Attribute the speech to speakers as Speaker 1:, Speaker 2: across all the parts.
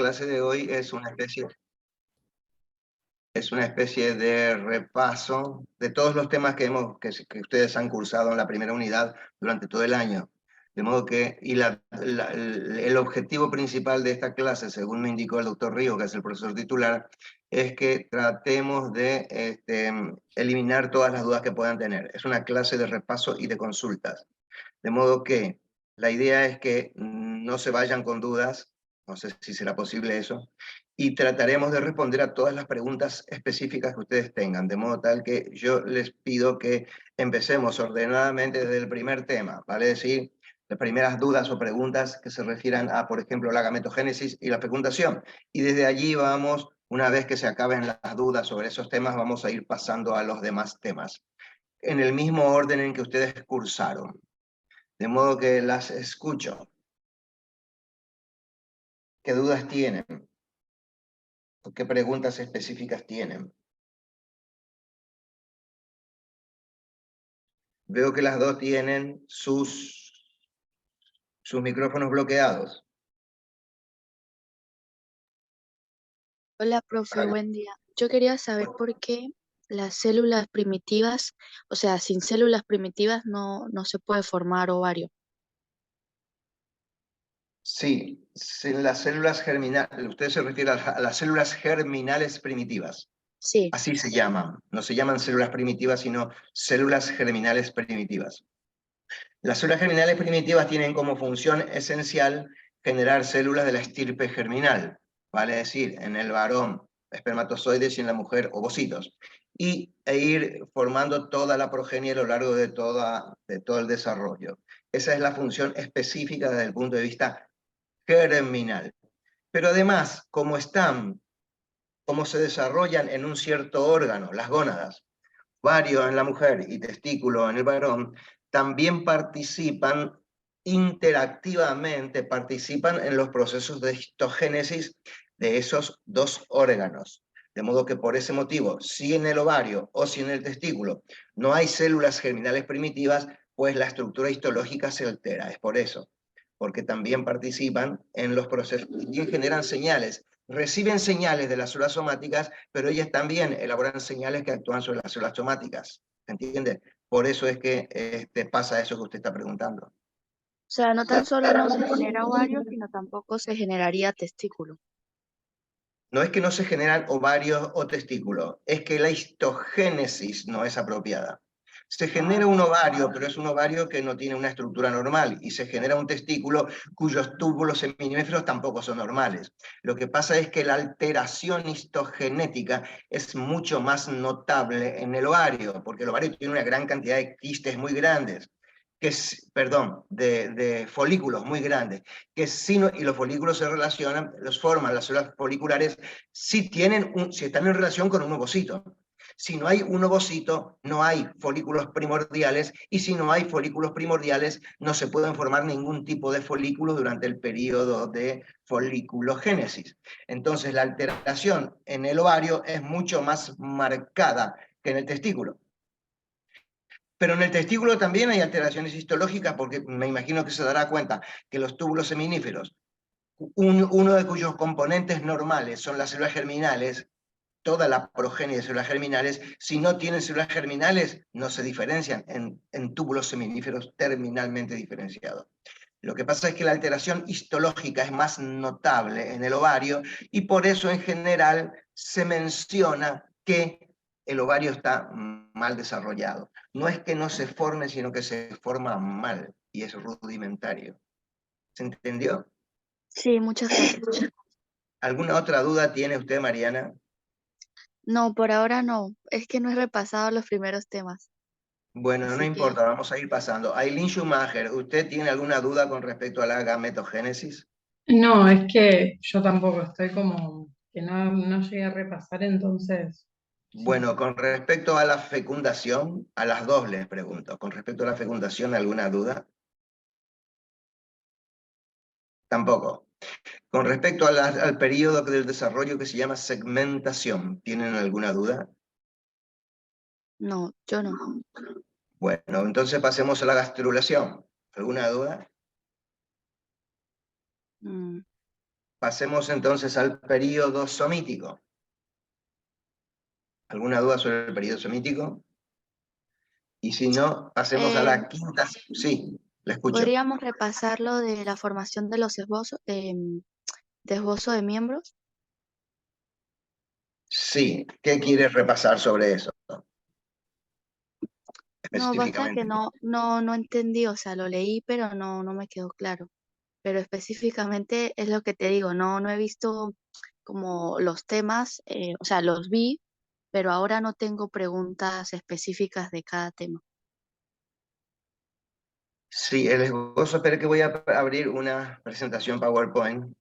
Speaker 1: clase de hoy es una especie de repaso de todos los temas que ustedes han cursado en la primera unidad durante todo el año. De modo que, el objetivo principal de esta clase, según me indicó el doctor Río, que es el profesor titular, es que tratemos de eliminar todas las dudas que puedan tener. Es una clase de repaso y de consultas. De modo que la idea es que no se vayan con dudas, no sé si será posible eso, y trataremos de responder a todas las preguntas específicas que ustedes tengan, de modo tal que yo les pido que empecemos ordenadamente desde el primer tema, ¿vale? Es decir, las primeras dudas o preguntas que se refieran a, por ejemplo, la gametogénesis y la fecundación. Y desde allí vamos, una vez que se acaben las dudas sobre esos temas, vamos a ir pasando a los demás temas, en el mismo orden en que ustedes cursaron. De modo que las escucho. ¿Qué dudas tienen? ¿O qué preguntas específicas tienen? Veo que las dos tienen sus micrófonos bloqueados.
Speaker 2: Hola, profe, buen día. Yo quería saber por qué las células primitivas, o sea, sin células primitivas no se puede formar ovario.
Speaker 1: Sí, las células germinales, usted se refiere a las células germinales primitivas.
Speaker 2: Sí,
Speaker 1: Así se llaman. No se llaman células primitivas, sino células germinales primitivas. Las células germinales primitivas tienen como función esencial generar células de la estirpe germinal, vale decir, en el varón espermatozoides y en la mujer ovocitos, e ir formando toda la progenie a lo largo de todo el desarrollo. Esa es la función específica desde el punto de vista germinal. Pero además, como se desarrollan en un cierto órgano, las gónadas, ovario en la mujer y testículo en el varón, también interactivamente participan en los procesos de histogénesis de esos dos órganos. De modo que por ese motivo, si en el ovario o si en el testículo no hay células germinales primitivas, pues la estructura histológica se altera. Es por eso, porque también participan en los procesos y generan señales. Reciben señales de las células somáticas, pero ellas también elaboran señales que actúan sobre las células somáticas. ¿Se entiende? Por eso es que pasa eso que usted está preguntando.
Speaker 2: o sea, no tan solo no se genera ovario, sino tampoco se generaría testículo.
Speaker 1: No es que no se generan ovarios o testículos, es que la histogénesis no es apropiada. Se genera un ovario, pero es un ovario que no tiene una estructura normal, y se genera un testículo cuyos túbulos seminíferos tampoco son normales. Lo que pasa es que la alteración histogenética es mucho más notable en el ovario, porque el ovario tiene una gran cantidad de quistes muy grandes, de folículos muy grandes, y los folículos se relacionan, los forman las células foliculares si están en relación con un ovocito. Si no hay un ovocito, no hay folículos primordiales, y si no hay folículos primordiales, no se pueden formar ningún tipo de folículos durante el periodo de foliculogénesis. Entonces, la alteración en el ovario es mucho más marcada que en el testículo. Pero en el testículo también hay alteraciones histológicas, porque me imagino que se dará cuenta que los túbulos seminíferos, uno de cuyos componentes normales son las células germinales, toda la progenie de células germinales, si no tienen células germinales, no se diferencian en túbulos seminíferos terminalmente diferenciados. Lo que pasa es que la alteración histológica es más notable en el ovario, y por eso en general se menciona que el ovario está mal desarrollado. No es que no se forme, sino que se forma mal y es rudimentario. ¿Se entendió?
Speaker 2: Sí, muchas gracias.
Speaker 1: ¿Alguna otra duda tiene usted, Mariana?
Speaker 2: No, por ahora no. Es que no he repasado los primeros temas.
Speaker 1: Bueno, no
Speaker 2: Así que
Speaker 1: importa, vamos a ir pasando. Aileen Schumacher, ¿usted tiene alguna duda con respecto a la gametogénesis?
Speaker 3: No, es que yo tampoco estoy como que no llegué a repasar, entonces, sí.
Speaker 1: Bueno, con respecto a la fecundación, a las dos les pregunto. Con respecto a la fecundación, ¿alguna duda? Tampoco. Con respecto al periodo del desarrollo que se llama segmentación, ¿tienen alguna duda?
Speaker 2: no, yo no.
Speaker 1: Bueno, entonces pasemos a la gastrulación. ¿Alguna duda?
Speaker 2: Mm,
Speaker 1: pasemos entonces al período somítico. ¿Alguna duda sobre el período somítico? Y si no, pasemos a la quinta. Sí, la escucho.
Speaker 2: ¿Podríamos repasar lo de la formación de los esbozos, de esbozo de miembros?
Speaker 1: Sí, ¿qué quieres repasar sobre eso?
Speaker 2: No, basta que
Speaker 1: Específicamente.
Speaker 2: no entendí, o sea, lo leí, pero no me quedó claro. Pero específicamente es lo que te digo, no he visto como los temas, o sea, los vi, pero ahora no tengo preguntas específicas de cada tema.
Speaker 1: Sí, el esbozo, espera que voy a abrir una presentación PowerPoint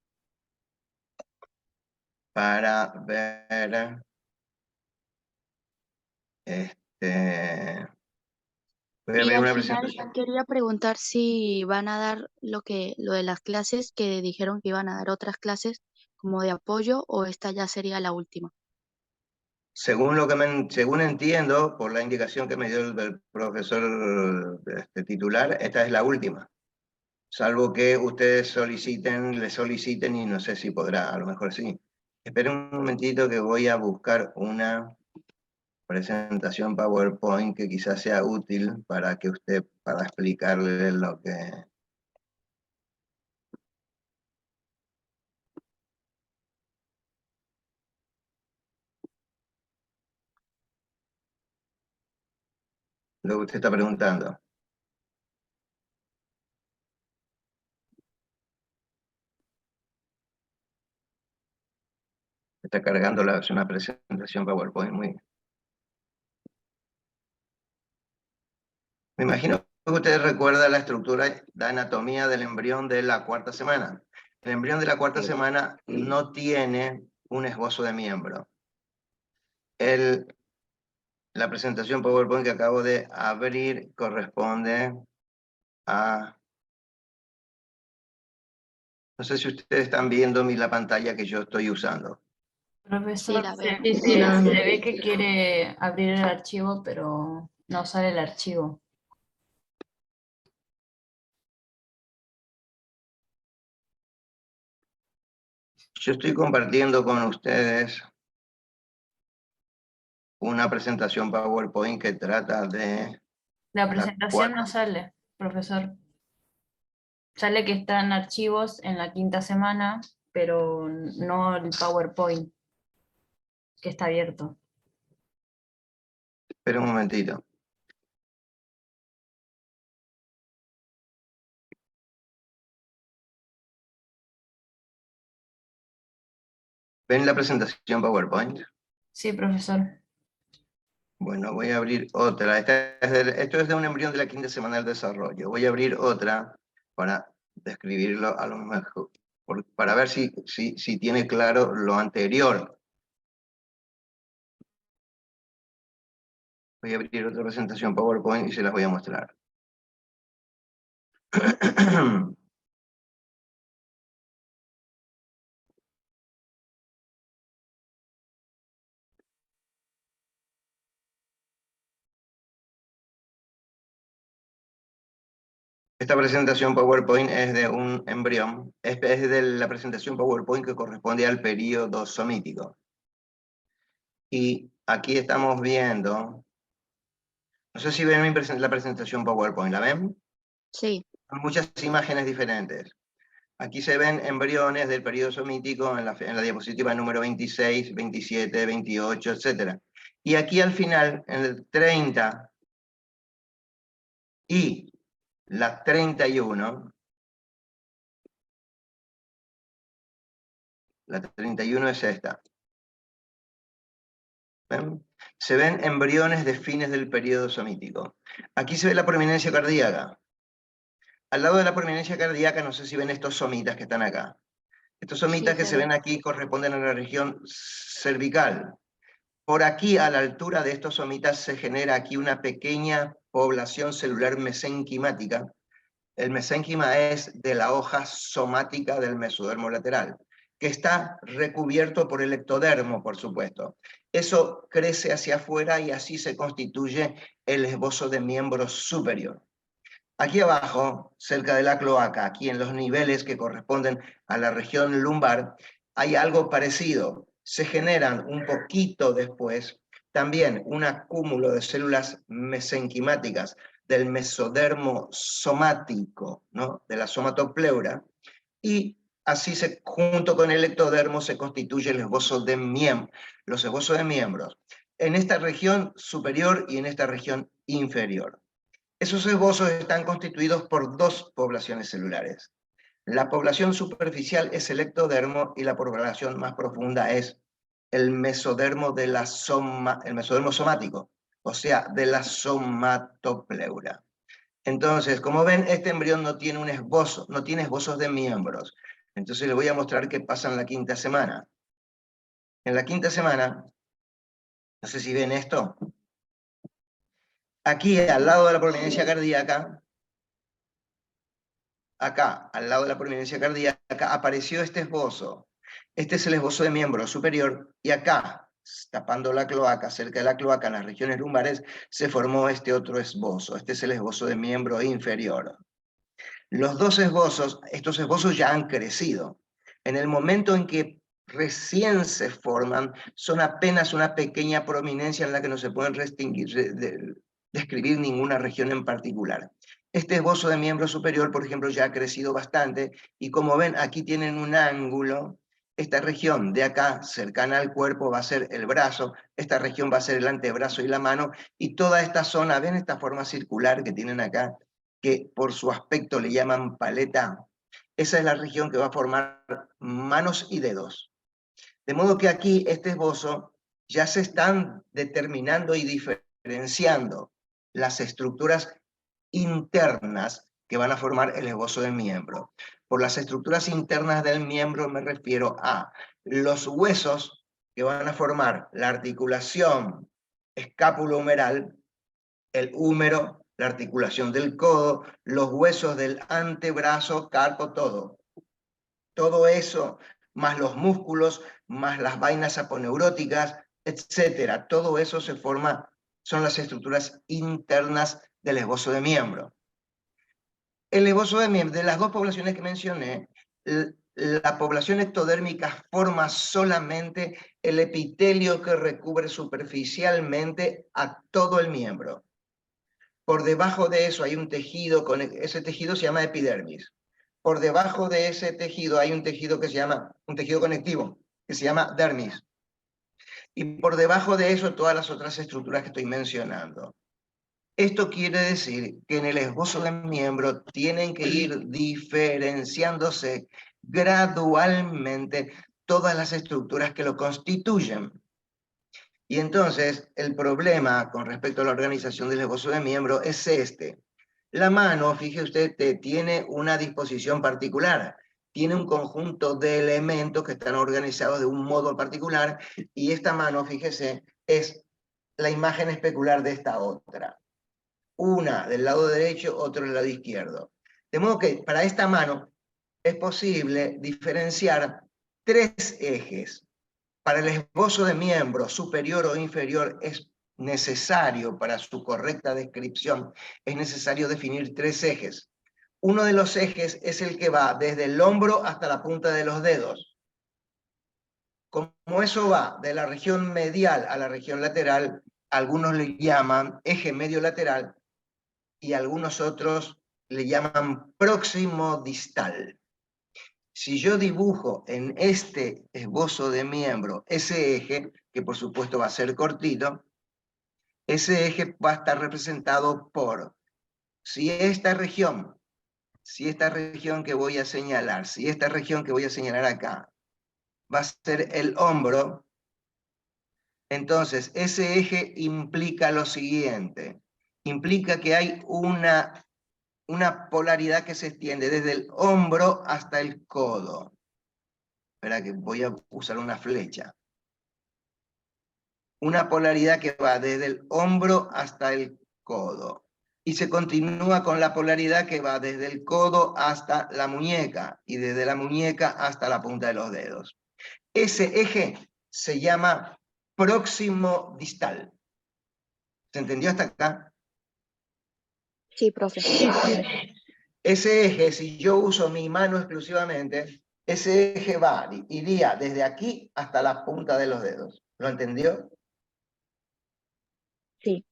Speaker 1: para ver voy a
Speaker 2: Y
Speaker 1: abrir
Speaker 2: al
Speaker 1: una
Speaker 2: final
Speaker 1: presentación.
Speaker 2: quería preguntar si van a dar lo de las clases, que dijeron que iban a dar otras clases como de apoyo, o esta ya sería la última.
Speaker 1: Según según entiendo, por la indicación que me dio el profesor titular, esta es la última. Salvo que ustedes le soliciten y no sé si podrá, a lo mejor sí. Esperen un momentito que voy a buscar una presentación PowerPoint que quizás sea útil para para explicarle lo que usted está preguntando. Está cargando una presentación PowerPoint muy. Me imagino que ustedes recuerdan la estructura, la anatomía del embrión de la cuarta semana. El embrión de la cuarta semana no tiene un esbozo de miembro. La presentación PowerPoint que acabo de abrir corresponde a... No sé si ustedes están viendo la pantalla que yo estoy usando.
Speaker 2: Sí,
Speaker 4: Profesor,
Speaker 2: la
Speaker 4: se,
Speaker 2: veo.
Speaker 3: Sí, sí,
Speaker 4: se-
Speaker 3: la
Speaker 4: se
Speaker 3: vemos.
Speaker 4: ve que quiere abrir el archivo, pero no sale el archivo.
Speaker 1: Yo estoy compartiendo con ustedes una presentación PowerPoint que trata de
Speaker 4: La
Speaker 1: la
Speaker 4: presentación
Speaker 1: cuarta.
Speaker 4: no sale, profesor. Sale que está en archivos en la quinta semana, pero no el PowerPoint, que está abierto.
Speaker 1: Espera un momentito. ¿Ven la presentación PowerPoint?
Speaker 4: Sí, profesor.
Speaker 1: Bueno, voy a abrir otra. Esto es de un embrión de la quinta semana del desarrollo. Voy a abrir otra para describirlo a lo mejor, para ver si tiene claro lo anterior. Voy a abrir otra presentación PowerPoint y se las voy a mostrar. Esta presentación PowerPoint es de un embrión, es de la presentación PowerPoint que corresponde al período somítico. Y aquí estamos viendo, no sé si ven la presentación PowerPoint, ¿la ven?
Speaker 2: Sí,
Speaker 1: Son muchas imágenes diferentes. Aquí se ven embriones del periodo somítico en la diapositiva número 26, 27, 28, etc. Y aquí al final, en el 30 y la 31, la 31 es esta. ¿Ven? Se ven embriones de fines del periodo somítico. Aquí se ve la prominencia cardíaca. Al lado de la prominencia cardíaca, no sé si ven estos somitas que están acá. Estos
Speaker 2: sí
Speaker 1: somitas que
Speaker 2: se
Speaker 1: se
Speaker 2: ve.
Speaker 1: ven aquí corresponden a la región cervical. Por aquí, a la altura de estos somitas, se genera aquí una pequeña población celular mesenquimática. El mesénquima es de la hoja somática del mesodermo lateral, que está recubierto por el ectodermo, por supuesto. Eso crece hacia afuera y así se constituye el esbozo de miembro superior. Aquí abajo, cerca de la cloaca, aquí en los niveles que corresponden a la región lumbar, hay algo parecido. Se generan un poquito después también un acúmulo de células mesenquimáticas del mesodermo somático, ¿no? De la somatopleura, y así junto con el ectodermo se constituye el esbozo de los esbozos de miembros, en esta región superior y en esta región inferior. Esos esbozos están constituidos por dos poblaciones celulares. La población superficial es el ectodermo y la población más profunda es el mesodermo, el mesodermo somático, o sea, de la somatopleura. Entonces, como ven, este embrión no tiene un esbozo, no tiene esbozos de miembros. Entonces les voy a mostrar qué pasa en la quinta semana. En la quinta semana, no sé si ven esto, aquí al lado de la prominencia cardíaca, acá, al lado de la prominencia cardíaca, apareció este esbozo. Este es el esbozo de miembro superior, y acá, tapando la cloaca, cerca de la cloaca, en las regiones lumbares, se formó este otro esbozo. Este es el esbozo de miembro inferior. Los dos esbozos, estos esbozos ya han crecido. En el momento en que recién se forman, son apenas una pequeña prominencia en la que no se pueden describir ninguna región en particular. Este esbozo de miembro superior, por ejemplo, ya ha crecido bastante, y como ven, aquí tienen un ángulo. Esta región de acá, cercana al cuerpo, va a ser el brazo, esta región va a ser el antebrazo y la mano, y toda esta zona, ¿ven esta forma circular que tienen acá? Que por su aspecto le llaman paleta. Esa es la región que va a formar manos y dedos. De modo que aquí, este esbozo, ya se están determinando y diferenciando las estructuras internas que van a formar el esbozo del miembro. Por las estructuras internas del miembro me refiero a los huesos que van a formar la articulación escápulo-humeral, el húmero, la articulación del codo, los huesos del antebrazo, carpo, todo. Todo eso, más los músculos, más las vainas aponeuróticas, etcétera. Todo eso se forma, son las estructuras internas del esbozo de miembro. El esbozo de miembro, de las dos poblaciones que mencioné, la población ectodérmica forma solamente el epitelio que recubre superficialmente a todo el miembro. Por debajo de eso hay un tejido, ese tejido se llama epidermis. Por debajo de ese tejido hay un tejido que se llama, un tejido conectivo, que se llama dermis. Y por debajo de eso todas las otras estructuras que estoy mencionando. Esto quiere decir que en el esbozo del miembro tienen que ir diferenciándose gradualmente todas las estructuras que lo constituyen. Y entonces el problema con respecto a la organización del esbozo de miembro es este. La mano, fíjese usted, tiene una disposición particular, tiene un conjunto de elementos que están organizados de un modo particular, y esta mano, fíjese, es la imagen especular de esta otra. Una del lado derecho, otra del lado izquierdo. De modo que para esta mano es posible diferenciar tres ejes. Para el esbozo de miembro superior o inferior es necesario, para su correcta descripción, es necesario definir tres ejes. Uno de los ejes es el que va desde el hombro hasta la punta de los dedos. Como eso va de la región medial a la región lateral, algunos le llaman eje medio lateral y algunos otros le llaman próximo distal. Si yo dibujo en este esbozo de miembro ese eje, que por supuesto va a ser cortito, ese eje va a estar representado por, si esta región que voy a señalar, si esta región que voy a señalar acá, va a ser el hombro, entonces ese eje implica lo siguiente, implica que hay una polaridad que se extiende desde el hombro hasta el codo. Espera que voy a usar una flecha. Una polaridad que va desde el hombro hasta el codo. Y se continúa con la polaridad que va desde el codo hasta la muñeca, y desde la muñeca hasta la punta de los dedos. Ese eje se llama próximo distal. ¿Se entendió hasta acá?
Speaker 2: Sí, profe.
Speaker 1: Ese eje, si yo uso mi mano exclusivamente, ese eje iría desde aquí hasta la punta de los dedos. ¿Lo entendió?
Speaker 2: Sí.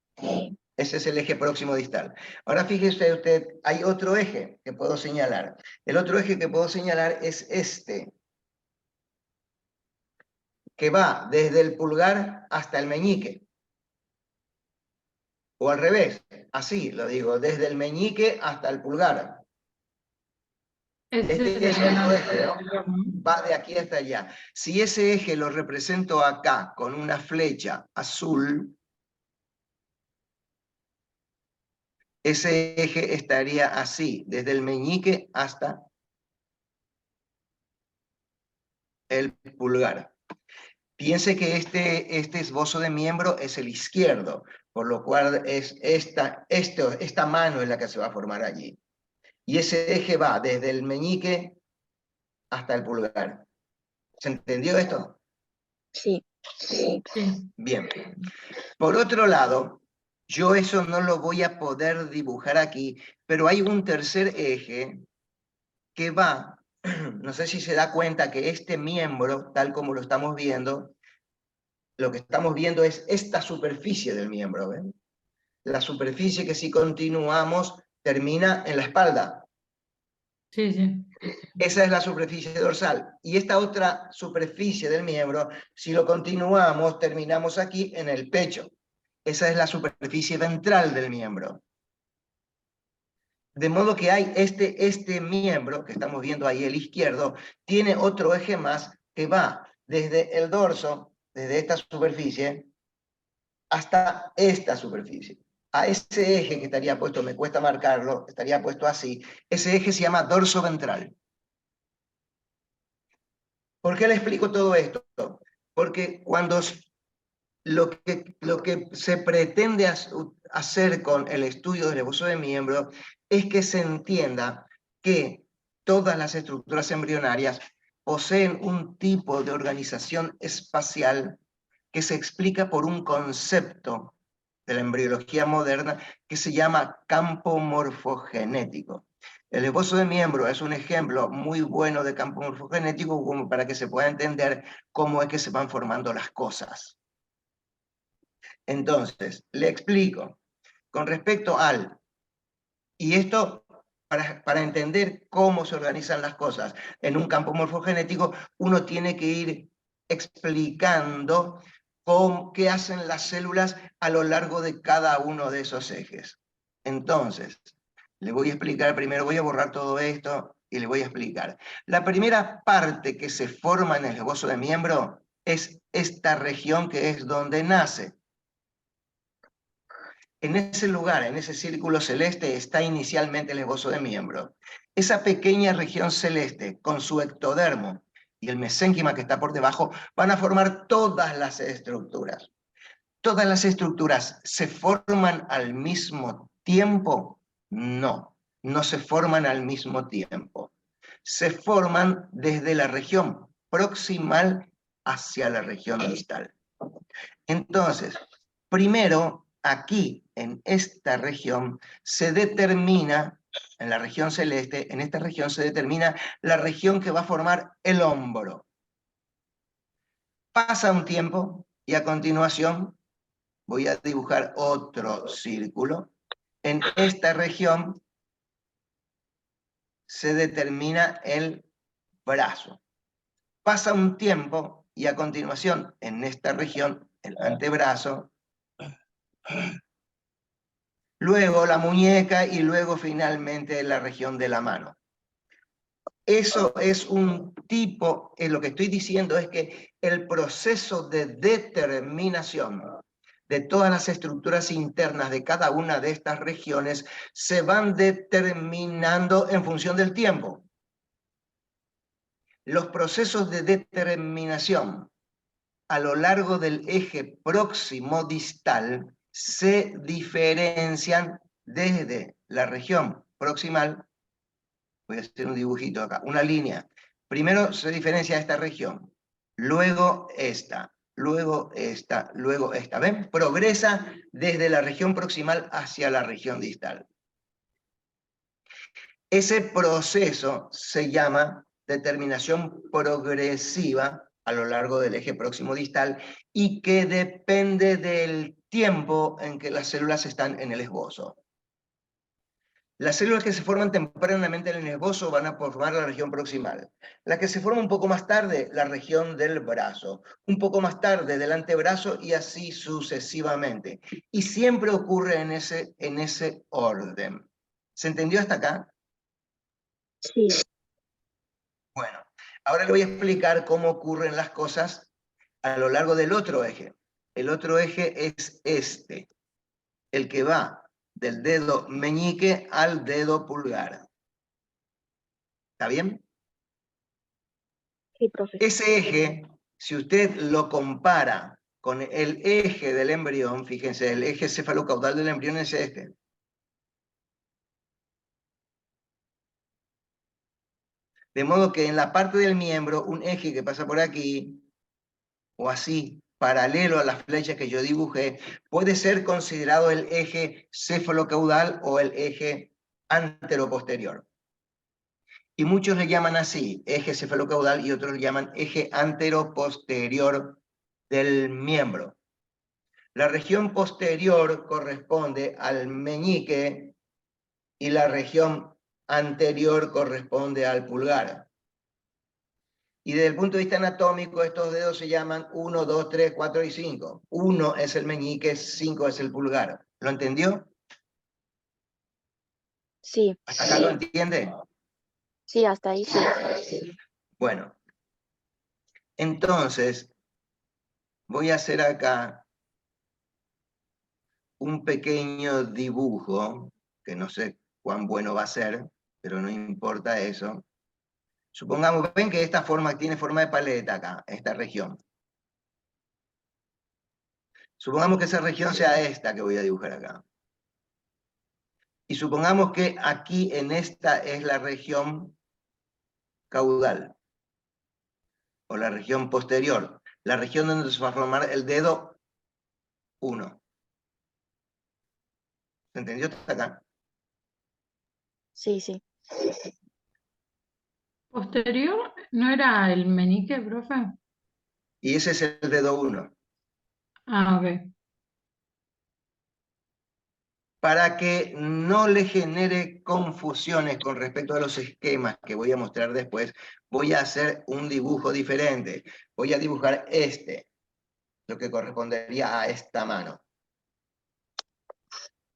Speaker 1: Ese es el eje próximo distal. Ahora fíjese usted, hay otro eje que puedo señalar. El otro eje que puedo señalar es este, que va desde el pulgar hasta el meñique. O al revés, así lo digo, desde el meñique hasta el pulgar.
Speaker 3: Ese
Speaker 1: Este es
Speaker 3: sería
Speaker 1: otro
Speaker 3: el
Speaker 1: eje, ¿no? Va de aquí hasta allá. Si ese eje lo represento acá con una flecha azul, ese eje estaría así, desde el meñique hasta el pulgar. Piense que este esbozo de miembro es el izquierdo, por lo cual es esta mano es la que se va a formar allí. Y ese eje va desde el meñique hasta el pulgar. ¿Se entendió esto?
Speaker 2: Sí.
Speaker 3: Sí.
Speaker 1: Bien. Por otro lado, yo eso no lo voy a poder dibujar aquí, pero hay un tercer eje que va, no sé si se da cuenta que este miembro, tal como lo estamos viendo es esta superficie del miembro, ¿ven? La superficie que si continuamos termina en la espalda.
Speaker 3: Sí, sí.
Speaker 1: Esa es la superficie dorsal. Y esta otra superficie del miembro, si lo continuamos, terminamos aquí en el pecho. Esa es la superficie ventral del miembro. De modo que hay este miembro, que estamos viendo ahí, el izquierdo, tiene otro eje más que va desde el dorso, desde esta superficie, hasta esta superficie. A ese eje que estaría puesto, me cuesta marcarlo, estaría puesto así, ese eje se llama dorso ventral. ¿Por qué le explico todo esto? Porque cuando lo que se pretende hacer con el estudio del esbozo de miembro es que se entienda que todas las estructuras embrionarias poseen un tipo de organización espacial que se explica por un concepto de la embriología moderna que se llama campo morfogenético. El esbozo de miembro es un ejemplo muy bueno de campo morfogenético como para que se pueda entender cómo es que se van formando las cosas. Entonces, le explico. Con respecto al... Y esto, para entender cómo se organizan las cosas en un campo morfogenético, uno tiene que ir explicando qué hacen las células a lo largo de cada uno de esos ejes. Entonces, le voy a explicar, primero voy a borrar todo esto y le voy a explicar. La primera parte que se forma en el esbozo de miembro es esta región que es donde nace. En ese lugar, en ese círculo celeste, está inicialmente el esbozo de miembro. Esa pequeña región celeste, con su ectodermo y el mesénquima que está por debajo, van a formar todas las estructuras. ¿Todas las estructuras se forman al mismo tiempo? No, no se forman al mismo tiempo. Se forman desde la región proximal hacia la región distal. Entonces, primero, aquí, en esta región, se determina, en la región celeste, en esta región se determina la región que va a formar el hombro. Pasa un tiempo y a continuación voy a dibujar otro círculo. En esta región se determina el brazo. Pasa un tiempo y a continuación, en esta región, el antebrazo, luego la muñeca y luego finalmente la región de la mano. Eso es un tipo, lo que estoy diciendo es que el proceso de determinación de todas las estructuras internas de cada una de estas regiones se van determinando en función del tiempo. Los procesos de determinación a lo largo del eje próximo distal se diferencian desde la región proximal. Voy a hacer un dibujito acá, una línea. Primero se diferencia esta región, luego esta, luego esta, luego esta. ¿Ven? Progresa desde la región proximal hacia la región distal. Ese proceso se llama determinación progresiva a lo largo del eje próximo distal y que depende del tiempo en que las células están en el esbozo. Las células que se forman tempranamente en el esbozo van a formar la región proximal. La que se forma un poco más tarde, la región del brazo. Un poco más tarde, del antebrazo y así sucesivamente. Y siempre ocurre en ese orden. ¿Se entendió hasta acá?
Speaker 2: Sí,
Speaker 1: Bueno, ahora le voy a explicar cómo ocurren las cosas a lo largo del otro eje. El otro eje es este, el que va del dedo meñique al dedo pulgar. ¿Está bien?
Speaker 2: sí, profe.
Speaker 1: Ese eje, si usted lo compara con el eje del embrión, fíjense, el eje cefalocaudal del embrión es este. De modo que en la parte del miembro, un eje que pasa por aquí, o así, paralelo a las flechas que yo dibujé, puede ser considerado el eje cefalocaudal o el eje anteroposterior. Y muchos le llaman así, eje cefalocaudal, y otros le llaman eje anteroposterior del miembro. La región posterior corresponde al meñique y la región anterior corresponde al pulgar. Y desde el punto de vista anatómico, estos dedos se llaman 1, 2, 3, 4 y 5. 1 es el meñique, 5 es el pulgar. ¿Lo entendió?
Speaker 2: Sí,
Speaker 1: ¿Hasta acá lo entiende?
Speaker 2: sí, hasta ahí sí.
Speaker 1: Bueno, entonces voy a hacer acá un pequeño dibujo, que no sé cuán bueno va a ser, pero no importa eso. Supongamos, ven que esta forma tiene forma de paleta acá, esta región. Supongamos que esa región sea esta que voy a dibujar acá. Y supongamos que aquí en esta es la región caudal, o la región posterior, la región donde se va a formar el dedo 1. ¿Se entendió hasta acá?
Speaker 2: Sí, sí.
Speaker 3: Posterior, ¿no era el meñique, profe?
Speaker 1: Y ese es el dedo 1.
Speaker 3: Ah, ok.
Speaker 1: Para que no le genere confusiones con respecto a los esquemas que voy a mostrar después, voy a hacer un dibujo diferente. Voy a dibujar este, lo que correspondería a esta mano.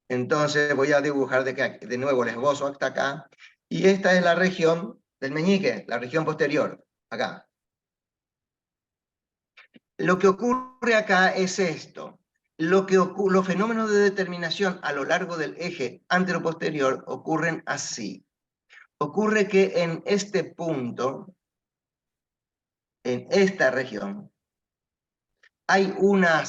Speaker 1: Entonces voy a dibujar de nuevo el esbozo hasta acá, y esta es la región del meñique, la región posterior, acá. Lo que ocurre acá es esto. Los fenómenos de determinación a lo largo del eje anteroposterior ocurren así. Ocurre que en este punto, en esta región, hay una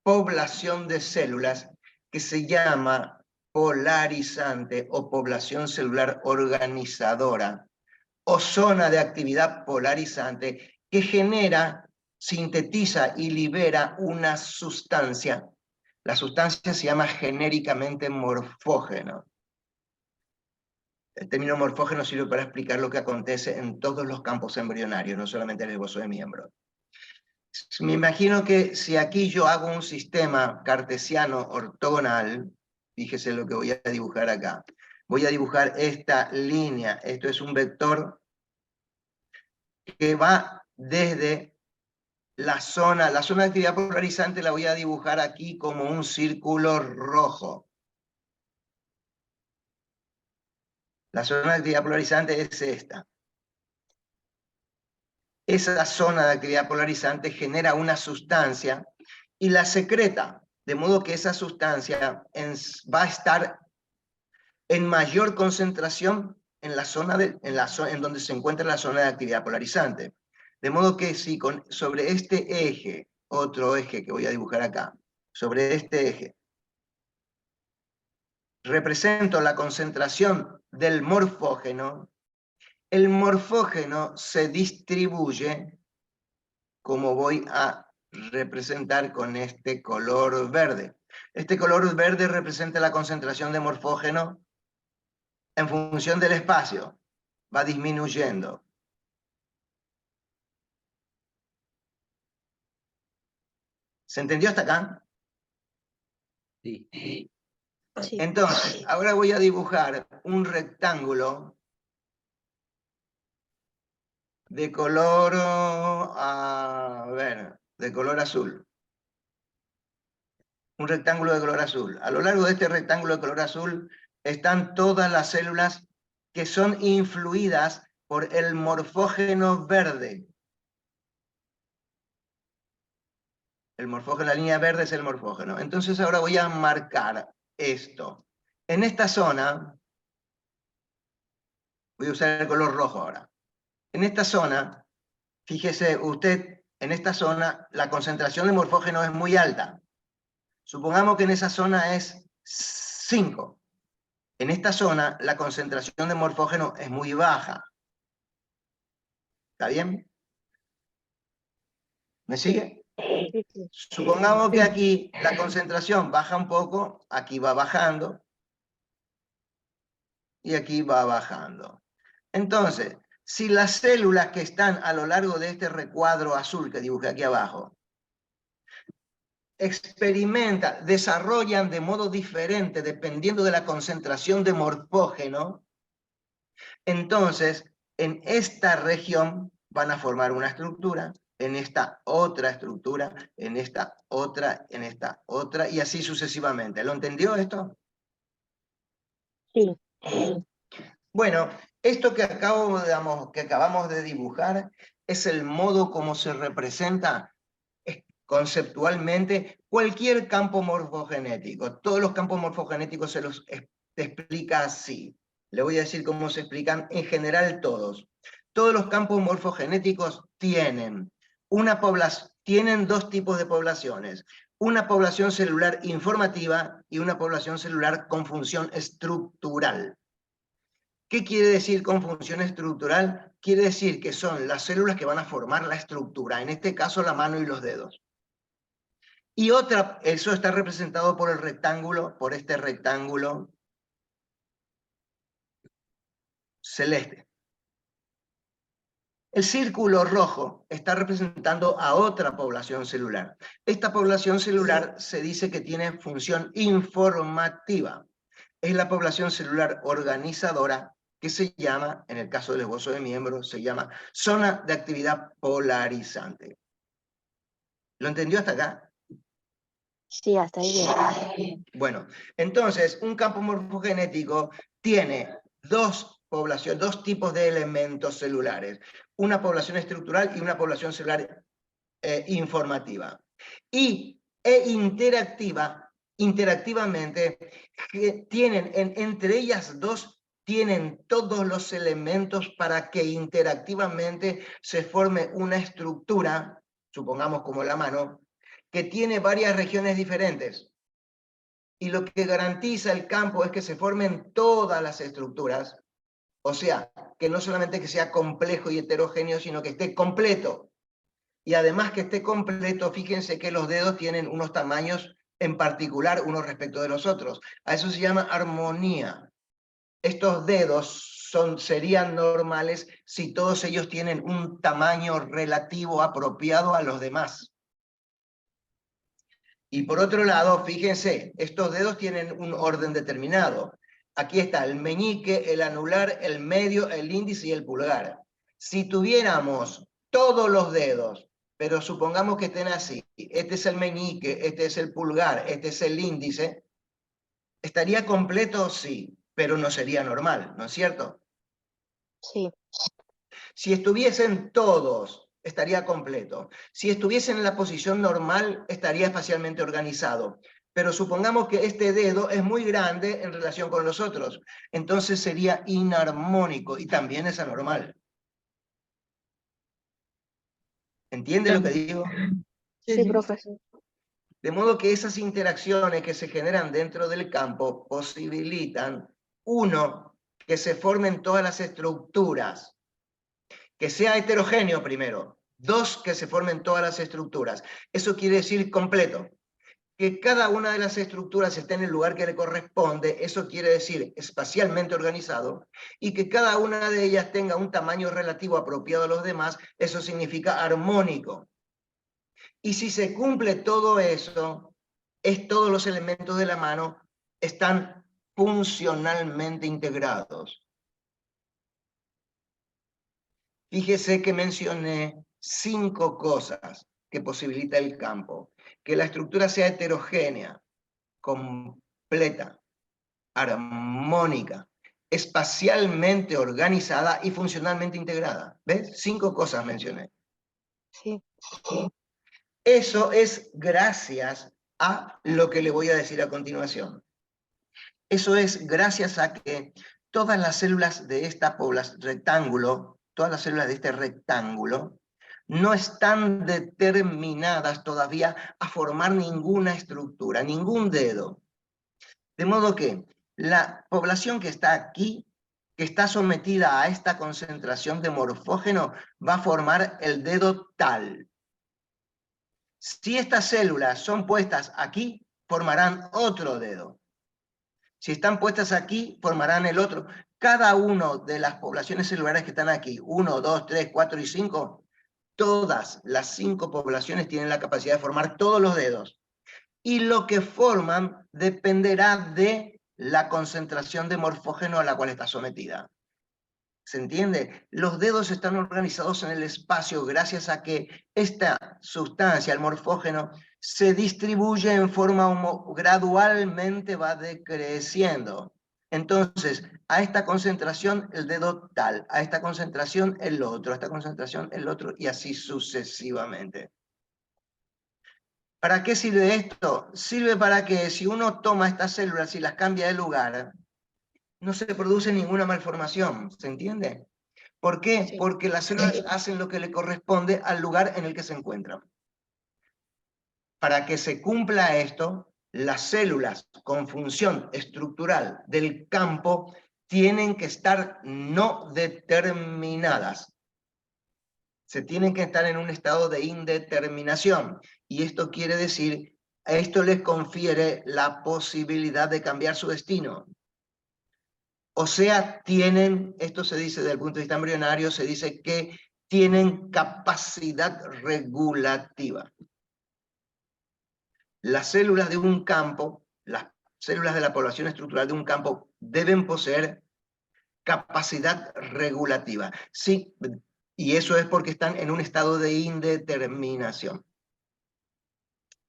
Speaker 1: población de células que se llama polarizante o población celular organizadora o zona de actividad polarizante que genera, sintetiza y libera una sustancia. La sustancia se llama genéricamente morfógeno. El término morfógeno sirve para explicar lo que acontece en todos los campos embrionarios, no solamente en el esbozo de miembro. Me imagino que si aquí yo hago un sistema cartesiano ortogonal, fíjese lo que voy a dibujar acá. Voy a dibujar esta línea. Esto es un vector que va desde la zona de actividad polarizante, la voy a dibujar aquí como un círculo rojo. La zona de actividad polarizante es esta. Esa zona de actividad polarizante genera una sustancia y la secreta, de modo que esa sustancia va a estar en mayor concentración en la zona en donde se encuentra la zona de actividad polarizante. De modo que si sobre este eje, otro eje que voy a dibujar acá, sobre este eje, represento la concentración del morfógeno, el morfógeno se distribuye como voy a representar con este color verde. Este color verde representa la concentración de morfógeno en función del espacio, va disminuyendo. ¿Se entendió hasta acá?
Speaker 5: Sí.
Speaker 2: Sí.
Speaker 1: Entonces, ahora voy a dibujar un rectángulo de color, de color azul. Un rectángulo de color azul. A lo largo de este rectángulo de color azul están todas las células que son influidas por el morfógeno verde. El morfógeno, la línea verde es el morfógeno. Entonces ahora voy a marcar esto. En esta zona, voy a usar el color rojo ahora. En esta zona, fíjese usted, en esta zona la concentración de morfógeno es muy alta. Supongamos que en esa zona es 5. En esta zona la concentración de morfógeno es muy baja. ¿Está bien? ¿Me sigue?
Speaker 2: Sí.
Speaker 1: Supongamos que aquí la concentración baja un poco, aquí va bajando, y aquí va bajando. Entonces, si las células que están a lo largo de este recuadro azul que dibujé aquí abajo, desarrollan de modo diferente dependiendo de la concentración de morfógeno, entonces en esta región van a formar una estructura, en esta otra estructura, en esta otra, y así sucesivamente. ¿Lo entendió esto?
Speaker 2: Sí.
Speaker 1: Bueno, esto que acabamos de dibujar es el modo como se representa conceptualmente cualquier campo morfogenético. Todos los campos morfogenéticos se los explica así. Le voy a decir cómo se explican en general todos. Todos los campos morfogenéticos tienen dos tipos de poblaciones. Una población celular informativa y una población celular con función estructural. ¿Qué quiere decir con función estructural? Quiere decir que son las células que van a formar la estructura, en este caso la mano y los dedos. Y eso está representado por el rectángulo, por este rectángulo celeste. El círculo rojo está representando a otra población celular. Esta población celular se dice que tiene función informativa. Es la población celular organizadora que se llama, en el caso del esbozo de miembro, se llama zona de actividad polarizante. ¿Lo entendió hasta acá?
Speaker 2: Sí, hasta ahí bien.
Speaker 1: Bueno, entonces, un campo morfogenético tiene dos tipos de elementos celulares, una población estructural y una población celular informativa. Interactivamente, entre ellas dos, tienen todos los elementos para que interactivamente se forme una estructura, supongamos como la mano, que tiene varias regiones diferentes. Y lo que garantiza el campo es que se formen todas las estructuras, o sea, que no solamente que sea complejo y heterogéneo, sino que esté completo. Y además que esté completo, fíjense que los dedos tienen unos tamaños en particular unos respecto de los otros. A eso se llama armonía. Estos dedos serían normales si todos ellos tienen un tamaño relativo apropiado a los demás. Y por otro lado, fíjense, estos dedos tienen un orden determinado. Aquí está el meñique, el anular, el medio, el índice y el pulgar. Si tuviéramos todos los dedos, pero supongamos que estén así, este es el meñique, este es el pulgar, este es el índice, ¿estaría completo? Sí, pero no sería normal, ¿no es cierto?
Speaker 2: Sí.
Speaker 1: Si estuviesen todos, estaría completo. Si estuviesen en la posición normal, estaría espacialmente organizado. Pero supongamos que este dedo es muy grande en relación con los otros. Entonces sería inarmónico y también es anormal. ¿Entiende lo que digo?
Speaker 2: Sí, profesor.
Speaker 1: De modo que esas interacciones que se generan dentro del campo posibilitan, uno, que se formen todas las estructuras, que sea heterogéneo primero, dos, que se formen todas las estructuras. Eso quiere decir completo. que cada una de las estructuras esté en el lugar que le corresponde, eso quiere decir espacialmente organizado, y que cada una de ellas tenga un tamaño relativo apropiado a los demás, eso significa armónico. Y si se cumple todo eso, todos los elementos de la mano están funcionalmente integrados. Fíjese que mencioné 5 cosas que posibilita el campo. Que la estructura sea heterogénea, completa, armónica, espacialmente organizada y funcionalmente integrada. ¿Ves? 5 cosas mencioné.
Speaker 2: Sí.
Speaker 1: Eso es gracias a lo que le voy a decir a continuación. Eso es gracias a que todas las células de esta población rectángulo, todas las células de este rectángulo, no están determinadas todavía a formar ninguna estructura, ningún dedo. De modo que la población que está aquí, que está sometida a esta concentración de morfógeno, va a formar el dedo tal. Si estas células son puestas aquí, formarán otro dedo. Si están puestas aquí, formarán el otro. Cada una de las poblaciones celulares que están aquí, 1, 2, 3, 4 y 5, todas las 5 poblaciones tienen la capacidad de formar todos los dedos. Y lo que forman dependerá de la concentración de morfógeno a la cual está sometida. ¿Se entiende? Los dedos están organizados en el espacio gracias a que esta sustancia, el morfógeno, se distribuye en forma gradualmente va decreciendo. Entonces, a esta concentración el dedo tal, a esta concentración el otro, a esta concentración el otro, y así sucesivamente. ¿Para qué sirve esto? Sirve para que si uno toma estas células y las cambia de lugar, no se produce ninguna malformación, ¿se entiende? ¿Por qué?
Speaker 2: Sí.
Speaker 1: Porque las células hacen lo que le corresponde al lugar en el que se encuentran. Para que se cumpla esto, las células con función estructural del campo tienen que estar no determinadas. Se tienen que estar en un estado de indeterminación. Y esto quiere decir, esto les confiere la posibilidad de cambiar su destino. O sea, tienen, esto se dice desde el punto de vista embrionario, se dice que tienen capacidad regulativa. Las células de un campo, las células de la población estructural de un campo deben poseer capacidad regulativa. Sí, y eso es porque están en un estado de indeterminación.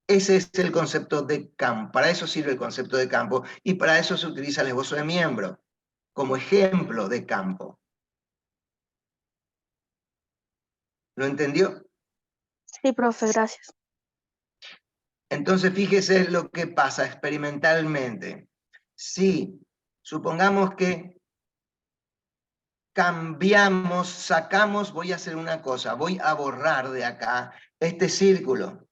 Speaker 1: Ese es el concepto de campo. Para eso sirve el concepto de campo y para eso se utiliza el esbozo de miembro como ejemplo de campo. ¿Lo entendió?
Speaker 2: Sí, profe, gracias.
Speaker 1: Entonces fíjese lo que pasa experimentalmente. Si supongamos que cambiamos, sacamos, voy a hacer una cosa, voy a borrar de acá este círculo.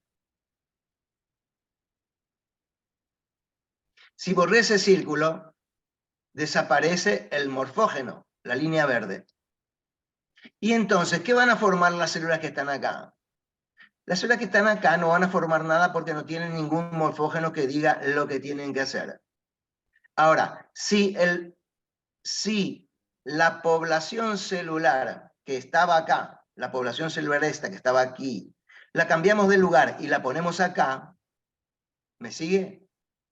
Speaker 1: Si borré ese círculo, desaparece el morfógeno, la línea verde. Y entonces, ¿qué van a formar las células que están acá? Las células que están acá no van a formar nada porque no tienen ningún morfógeno que diga lo que tienen que hacer. Ahora, si la población celular que estaba acá, la población celular esta que estaba aquí, la cambiamos de lugar y la ponemos acá, ¿me sigue?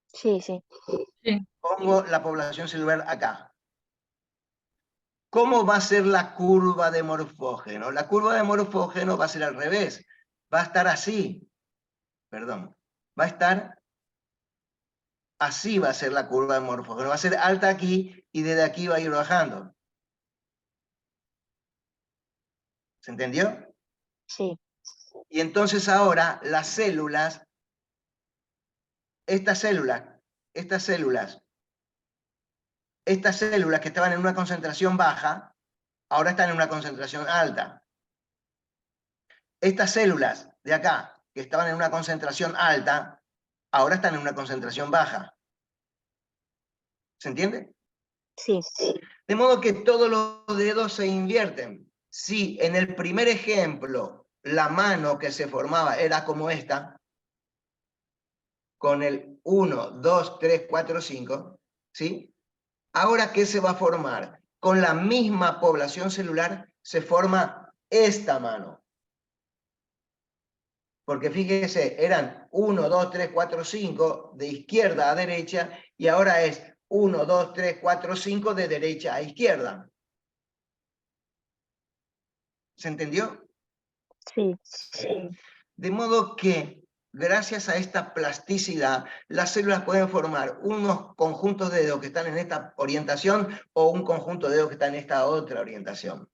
Speaker 2: Sí, sí.
Speaker 3: Sí.
Speaker 1: Pongo la población celular acá. ¿Cómo va a ser la curva de morfógeno? La curva de morfógeno va a ser al revés. Va a estar así. Perdón. Va a estar así, va a ser la curva de morfógeno. Va a ser alta aquí y desde aquí va a ir bajando. ¿Se entendió?
Speaker 2: Sí.
Speaker 1: Y entonces ahora las células, estas células que estaban en una concentración baja, ahora están en una concentración alta. Estas células de acá, que estaban en una concentración alta, ahora están en una concentración baja. ¿Se entiende?
Speaker 2: Sí.
Speaker 1: De modo que todos los dedos se invierten. Si en el primer ejemplo la mano que se formaba era como esta, con el 1, 2, 3, 4, 5, ¿sí? Ahora, ¿qué se va a formar? Con la misma población celular se forma esta mano. Porque fíjese, eran 1, 2, 3, 4, 5 de izquierda a derecha y ahora es 1, 2, 3, 4, 5 de derecha a izquierda. ¿Se entendió?
Speaker 2: Sí.
Speaker 1: De modo que, gracias a esta plasticidad, las células pueden formar unos conjuntos de dedos que están en esta orientación o un conjunto de dedos que está en esta otra orientación.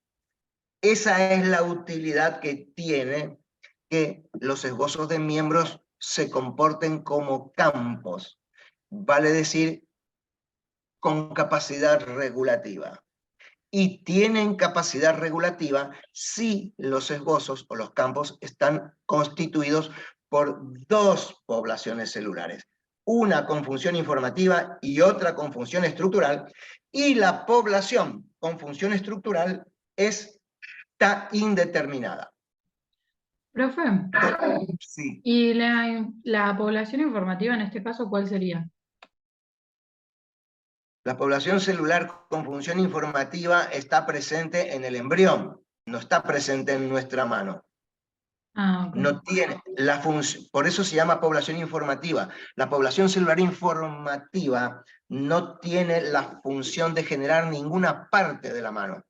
Speaker 1: Esa es la utilidad que tiene que los esbozos de miembros se comporten como campos, vale decir, con capacidad regulativa. Y tienen capacidad regulativa si los esbozos o los campos están constituidos por dos poblaciones celulares, una con función informativa y otra con función estructural, y la población con función estructural está indeterminada.
Speaker 3: Profe,
Speaker 1: Sí.
Speaker 3: ¿y la población informativa en este caso cuál sería?
Speaker 1: La población celular con función informativa está presente en el embrión, no está presente en nuestra mano.
Speaker 3: Ah, ok.
Speaker 1: No tiene la función, por eso se llama población informativa. La población celular informativa no tiene la función de generar ninguna parte de la mano.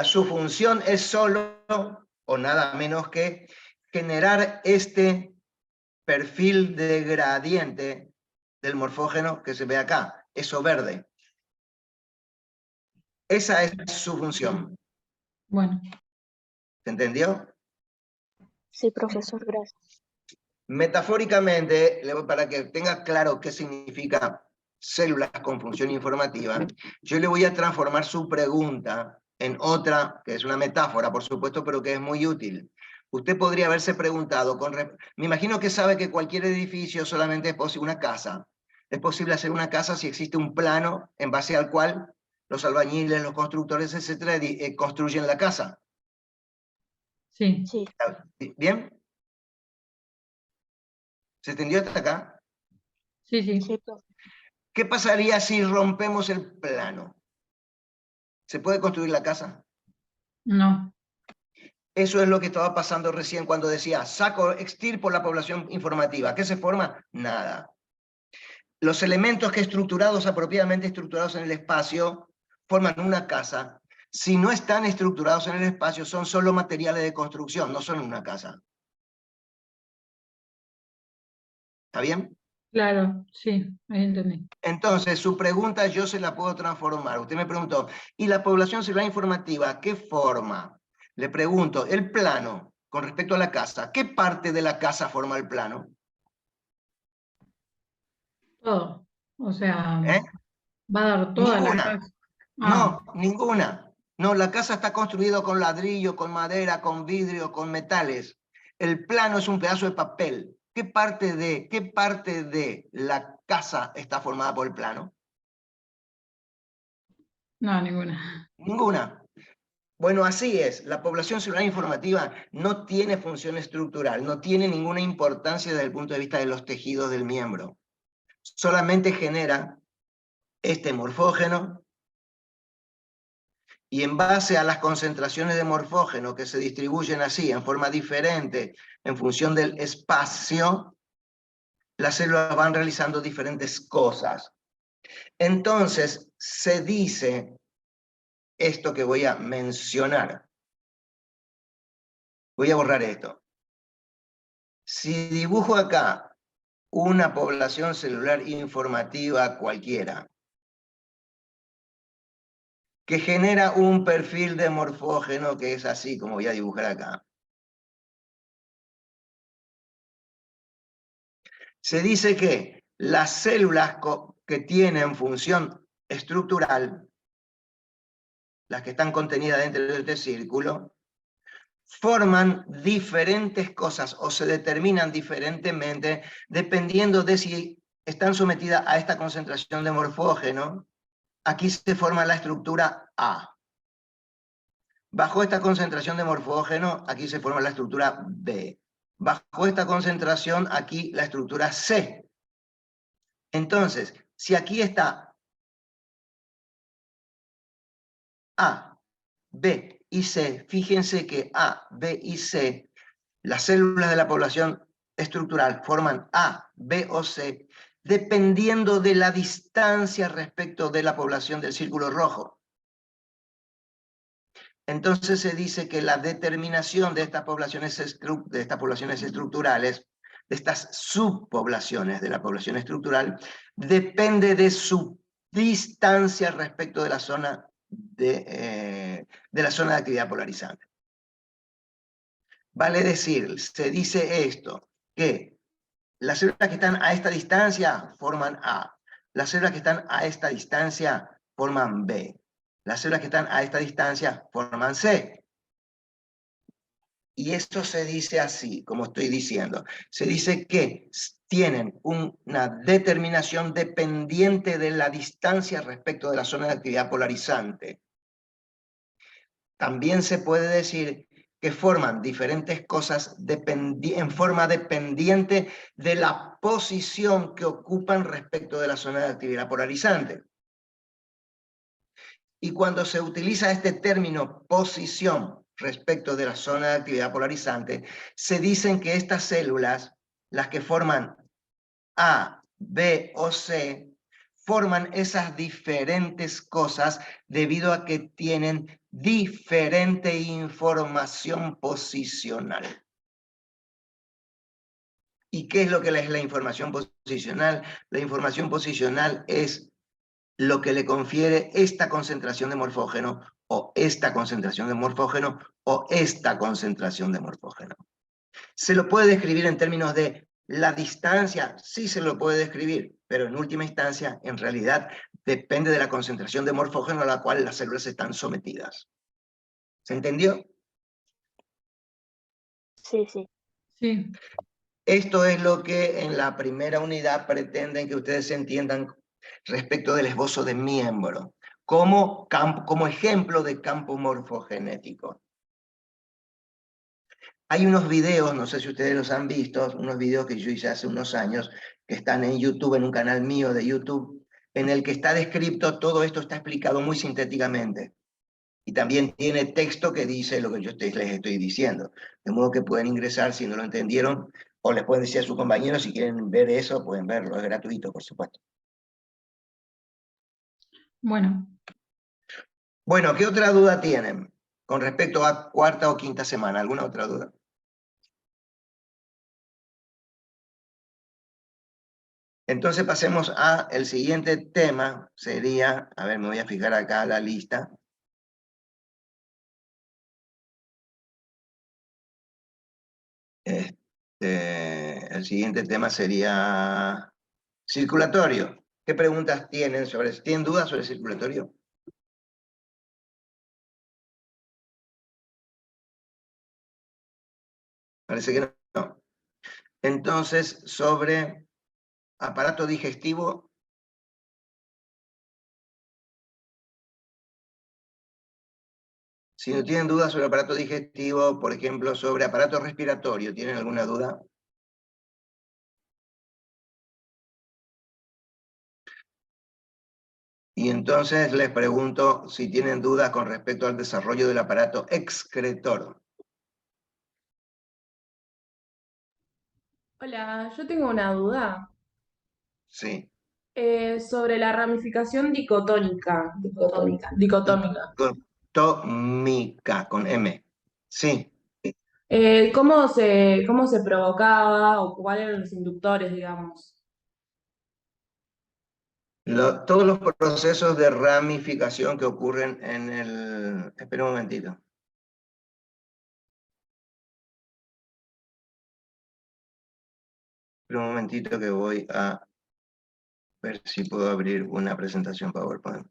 Speaker 1: Su función es solo, o nada menos que, generar este perfil de gradiente del morfógeno que se ve acá, eso verde. Esa es su función.
Speaker 3: Bueno,
Speaker 1: ¿Se entendió?
Speaker 2: Sí, profesor, gracias.
Speaker 1: Metafóricamente, para que tenga claro qué significa células con función informativa, yo le voy a transformar su pregunta en otra, que es una metáfora, por supuesto, pero que es muy útil. Usted podría haberse preguntado, me imagino que sabe que cualquier edificio solamente es posible, una casa. Es posible hacer una casa si existe un plano en base al cual los albañiles, los constructores, etcétera, construyen la casa.
Speaker 3: sí,
Speaker 2: Sí,
Speaker 1: ¿Bien? ¿Se entendió hasta acá?
Speaker 3: sí, sí.
Speaker 2: sí, profe.
Speaker 1: ¿Qué pasaría si rompemos el plano? ¿Se puede construir la casa?
Speaker 3: No,
Speaker 1: Eso es lo que estaba pasando recién cuando decía, extirpo la población informativa. ¿Qué se forma? Nada. Los elementos que apropiadamente estructurados en el espacio, forman una casa. Si no están estructurados en el espacio, son solo materiales de construcción, no son una casa. ¿Está bien?
Speaker 3: claro, sí, ahí entendí.
Speaker 1: Entonces, su pregunta yo se la puedo transformar. Usted me preguntó, ¿y la población celular informativa qué forma? Le pregunto, el plano, con respecto a la casa, ¿qué parte de la casa forma el plano?
Speaker 3: Todo. O sea,
Speaker 1: ¿Eh?
Speaker 3: va a dar toda la
Speaker 1: Ninguna.
Speaker 3: casa. Ah,
Speaker 1: No, ninguna. No, la casa está construida con ladrillo, con madera, con vidrio, con metales. El plano es un pedazo de papel. ¿Qué parte de la casa está formada por el plano?
Speaker 3: no, ninguna.
Speaker 1: Ninguna. Bueno, así es. La población celular informativa no tiene función estructural, no tiene ninguna importancia desde el punto de vista de los tejidos del miembro. Solamente genera este morfógeno y en base a las concentraciones de morfógeno que se distribuyen así, en forma diferente, en función del espacio, las células van realizando diferentes cosas. Entonces, se dice esto que voy a mencionar. Voy a borrar esto. Si dibujo acá una población celular informativa cualquiera, que genera un perfil de morfógeno que es así como voy a dibujar acá. Se dice que las células que tienen función estructural, las que están contenidas dentro de este círculo, forman diferentes cosas o se determinan diferentemente dependiendo de si están sometidas a esta concentración de morfógeno. Aquí se forma la estructura A. Bajo esta concentración de morfógeno, aquí se forma la estructura B. bajo esta concentración aquí la estructura C. Entonces, si aquí está A, B y C, fíjense que A, B y C, las células de la población estructural forman A, B o C, dependiendo de la distancia respecto de la población del círculo rojo. Entonces se dice que la determinación de estas poblaciones estructurales, de estas subpoblaciones de la población estructural, depende de su distancia respecto de la zona de actividad polarizante. Vale decir, se dice esto, que las células que están a esta distancia forman A, las células que están a esta distancia forman B, las células que están a esta distancia forman C. Y esto se dice así, como estoy diciendo. Se dice que tienen una determinación dependiente de la distancia respecto de la zona de actividad polarizante. También se puede decir que forman diferentes cosas en forma dependiente de la posición que ocupan respecto de la zona de actividad polarizante. Y cuando se utiliza este término posición respecto de la zona de actividad polarizante, se dicen que estas células, las que forman A, B o C, forman esas diferentes cosas debido a que tienen diferente información posicional. ¿Y qué es lo que es la información posicional? La información posicional es lo que le confiere esta concentración de morfógeno, o esta concentración de morfógeno, o esta concentración de morfógeno. ¿Se lo puede describir en términos de la distancia? Sí se lo puede describir, pero en última instancia, en realidad, depende de la concentración de morfógeno a la cual las células están sometidas. ¿Se entendió?
Speaker 2: Sí, sí.
Speaker 3: Sí,
Speaker 1: Esto es lo que en la primera unidad pretenden que ustedes entiendan respecto del esbozo de miembro, como ejemplo de campo morfogenético. Hay unos videos, no sé si ustedes los han visto, unos videos que yo hice hace unos años, que están en YouTube, en un canal mío de YouTube, en el que está descrito, todo esto está explicado muy sintéticamente. Y también tiene texto que dice lo que yo les estoy diciendo. De modo que pueden ingresar si no lo entendieron, o les pueden decir a sus compañeros si quieren ver eso, pueden verlo, es gratuito, por supuesto.
Speaker 3: bueno,
Speaker 1: Bueno, ¿qué otra duda tienen con respecto a cuarta o quinta semana? ¿Alguna otra duda? Entonces pasemos al siguiente tema, sería, a ver, me voy a fijar acá la lista. El siguiente tema sería circulatorio. ¿Qué preguntas tienen ¿Tienen dudas sobre el circulatorio? Parece que no. Entonces, sobre aparato digestivo. Si no tienen dudas sobre aparato digestivo, por ejemplo, sobre aparato respiratorio, ¿tienen alguna duda? Y entonces les pregunto si tienen dudas con respecto al desarrollo del aparato excretor.
Speaker 6: Hola, yo tengo una duda
Speaker 1: Sí.
Speaker 6: sobre la ramificación dicotómica.
Speaker 1: Dicotómica, con M. Sí.
Speaker 6: Cómo se provocaba o cuáles eran los inductores, digamos?
Speaker 1: Todos los procesos de ramificación que ocurren en el... Espera un momentito. Espera un momentito que voy a ver si puedo abrir una presentación PowerPoint.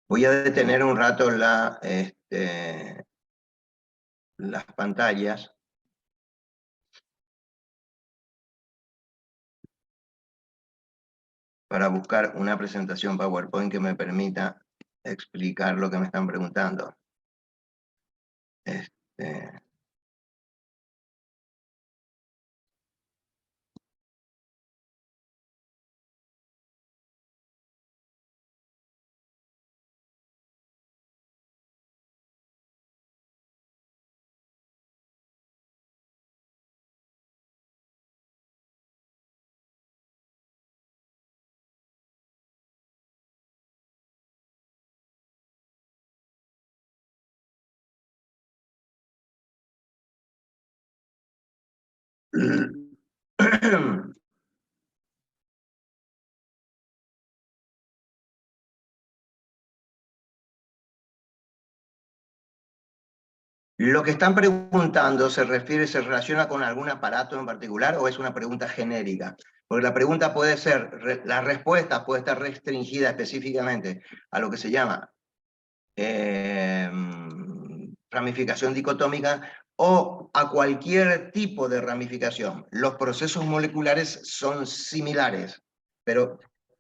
Speaker 1: Voy a detener un rato las pantallas. para buscar una presentación PowerPoint que me permita explicar lo que me están preguntando. ¿Lo que están preguntando se relaciona con algún aparato en particular o es una pregunta genérica? Porque la pregunta puede ser, la respuesta puede estar restringida específicamente a lo que se llama ramificación dicotómica o a cualquier tipo de ramificación. Los procesos moleculares son similares, pero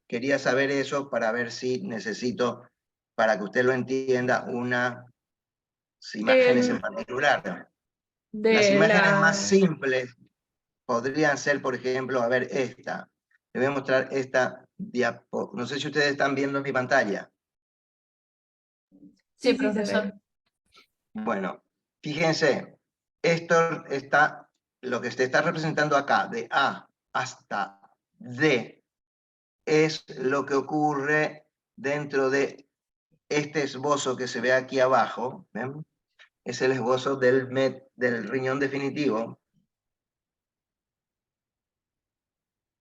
Speaker 1: quería saber eso para ver si necesito, para que usted lo entienda, unas imágenes en particular. Las
Speaker 6: De
Speaker 1: imágenes más
Speaker 6: la...
Speaker 1: simples podrían ser, por ejemplo, a ver esta. Le voy a mostrar esta diapositiva. No sé si ustedes están viendo mi pantalla.
Speaker 4: Sí,
Speaker 6: Sí, se
Speaker 4: profesor.
Speaker 6: ve.
Speaker 1: Bueno, fíjense, esto está, lo que se está representando acá, de A hasta D, es lo que ocurre dentro de este esbozo que se ve aquí abajo. ¿Ven? Es el esbozo del riñón definitivo.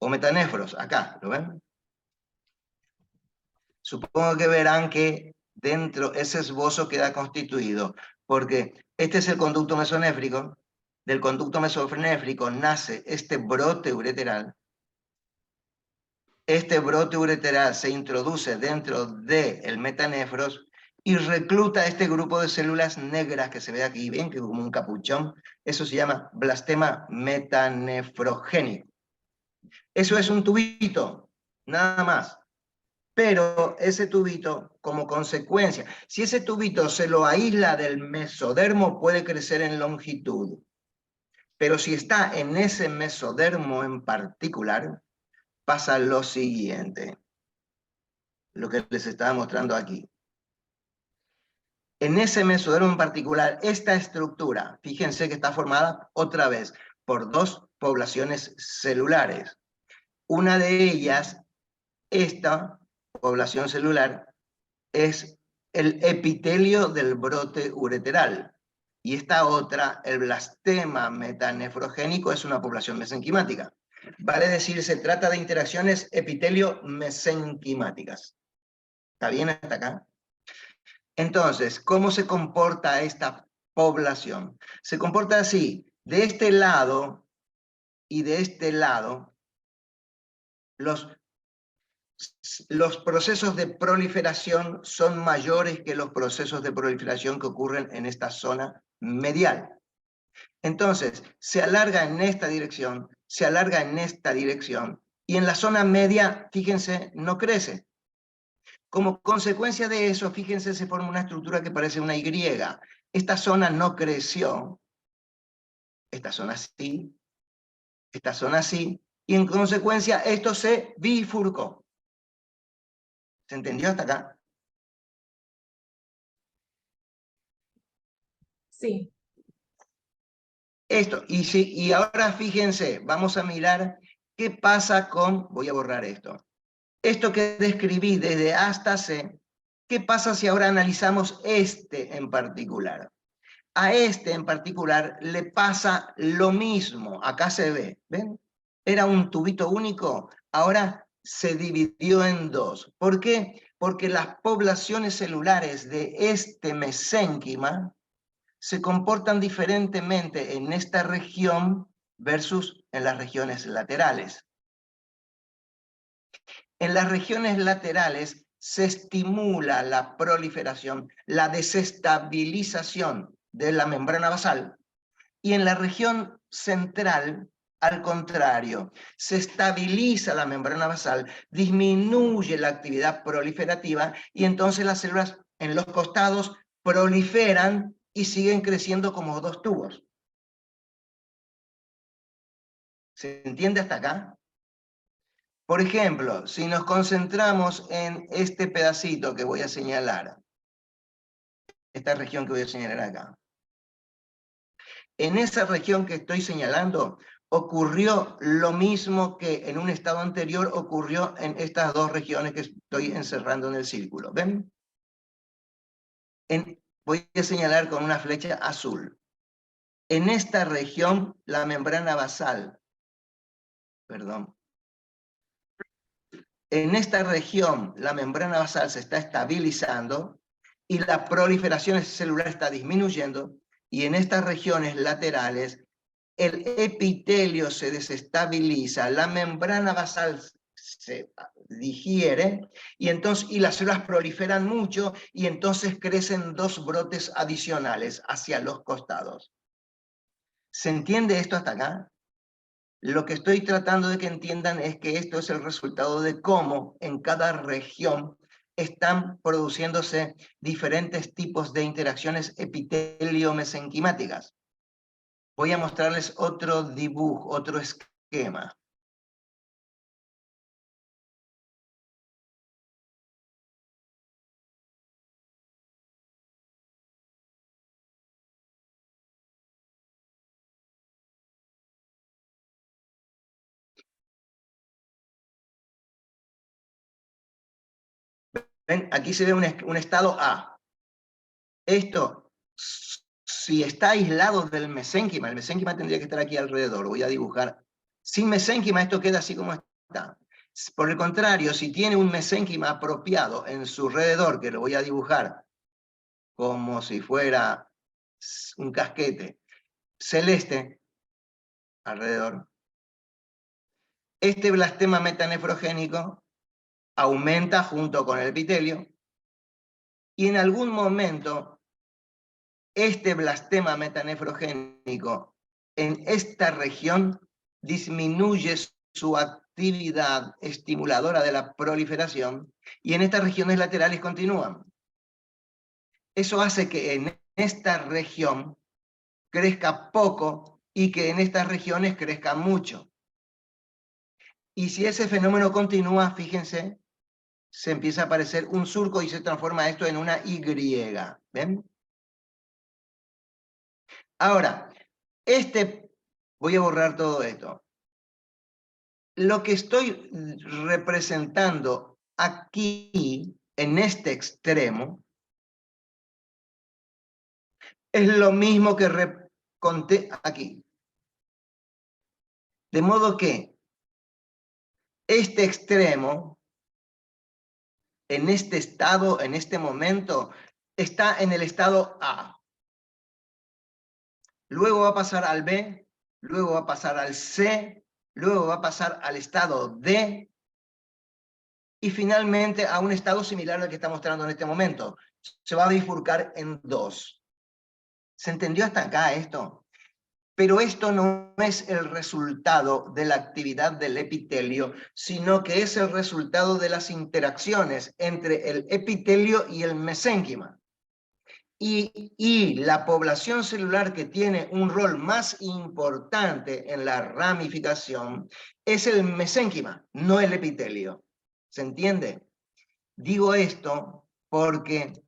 Speaker 1: O metanéfros, acá, ¿lo ven? Supongo que verán que dentro ese esbozo queda constituido, porque este es el conducto mesonéfrico, del conducto mesonéfrico nace este brote ureteral. Este brote ureteral se introduce dentro del metanéfros y recluta este grupo de células negras que se ve aquí, ¿ven? Que como un capuchón. Eso se llama blastema metanefrogénico. Eso es un tubito, nada más. Pero ese tubito, como consecuencia, si ese tubito se lo aísla del mesodermo, puede crecer en longitud. Pero si está en ese mesodermo en particular, pasa lo siguiente, lo que les estaba mostrando aquí. En ese mesodermo en particular, esta estructura, fíjense que está formada otra vez por dos poblaciones celulares. Una de ellas, esta población celular, es el epitelio del brote ureteral. Y esta otra, el blastema metanefrogénico, es una población mesenquimática. Vale decir, se trata de interacciones epitelio-mesenquimáticas. ¿Está bien hasta acá? Entonces, ¿cómo se comporta esta población? Se comporta así. De este lado y de este lado, los procesos de proliferación son mayores que los procesos de proliferación que ocurren en esta zona medial. Entonces, se alarga en esta dirección, se alarga en esta dirección, y en la zona media, fíjense, no crece. Como consecuencia de eso, fíjense, se forma una estructura que parece una Y. Esta zona no creció, esta zona sí, esta zona sí, y en consecuencia esto se bifurcó. ¿Se entendió hasta acá?
Speaker 6: Sí.
Speaker 1: Esto, y ahora fíjense, vamos a mirar qué pasa con, voy a borrar esto, esto que describí desde A hasta C, ¿qué pasa si ahora analizamos este en particular? A este en particular le pasa lo mismo, acá se ve, ¿ven? Era un tubito único, ahora se dividió en dos. ¿Por qué? Porque las poblaciones celulares de este mesénquima se comportan diferentemente en esta región versus en las regiones laterales. En las regiones laterales se estimula la proliferación, la desestabilización de la membrana basal, y en la región central Al contrario, se estabiliza la membrana basal, disminuye la actividad proliferativa y entonces las células en los costados proliferan y siguen creciendo como dos tubos. ¿Se entiende hasta acá? Por ejemplo, si nos concentramos en este pedacito que voy a señalar, esta región que voy a señalar acá. En esa región que estoy señalando, ocurrió lo mismo que en un estado anterior ocurrió en estas dos regiones que estoy encerrando en el círculo. ¿Ven? Voy a señalar con una flecha azul. En esta región, la membrana basal, perdón. En esta región, la membrana basal se está estabilizando y la proliferación celular está disminuyendo, y en estas regiones laterales el epitelio se desestabiliza, la membrana basal se digiere y las células proliferan mucho y entonces crecen dos brotes adicionales hacia los costados. ¿Se entiende esto hasta acá? Lo que estoy tratando de que entiendan es que esto es el resultado de cómo en cada región están produciéndose diferentes tipos de interacciones epitelio-mesenquimáticas. Voy a mostrarles otro dibujo, otro esquema. ¿Ven? Aquí se ve un estado A. Esto, si está aislado del mesénquima, el mesénquima tendría que estar aquí alrededor. Voy a dibujar. Sin mesénquima esto queda así como está. Por el contrario, si tiene un mesénquima apropiado en su alrededor, que lo voy a dibujar como si fuera un casquete celeste alrededor, este blastema metanefrogénico aumenta junto con el epitelio y en algún momento este blastema metanefrogénico en esta región disminuye su actividad estimuladora de la proliferación y en estas regiones laterales continúan. Eso hace que en esta región crezca poco y que en estas regiones crezca mucho. Y si ese fenómeno continúa, fíjense, se empieza a aparecer un surco y se transforma esto en una Y. ¿Ven? Ahora, voy a borrar todo esto. Lo que estoy representando aquí, en este extremo, es lo mismo que conté aquí. De modo que este extremo, en este estado, en este momento, está en el estado A. Luego va a pasar al B, luego va a pasar al C, luego va a pasar al estado D, y finalmente a un estado similar al que está mostrando en este momento. Se va a bifurcar en dos. ¿Se entendió hasta acá esto? Pero esto no es el resultado de la actividad del epitelio, sino que es el resultado de las interacciones entre el epitelio y el mesénquima. Y la población celular que tiene un rol más importante en la ramificación es el mesénquima, no el epitelio. ¿Se entiende? Digo esto porque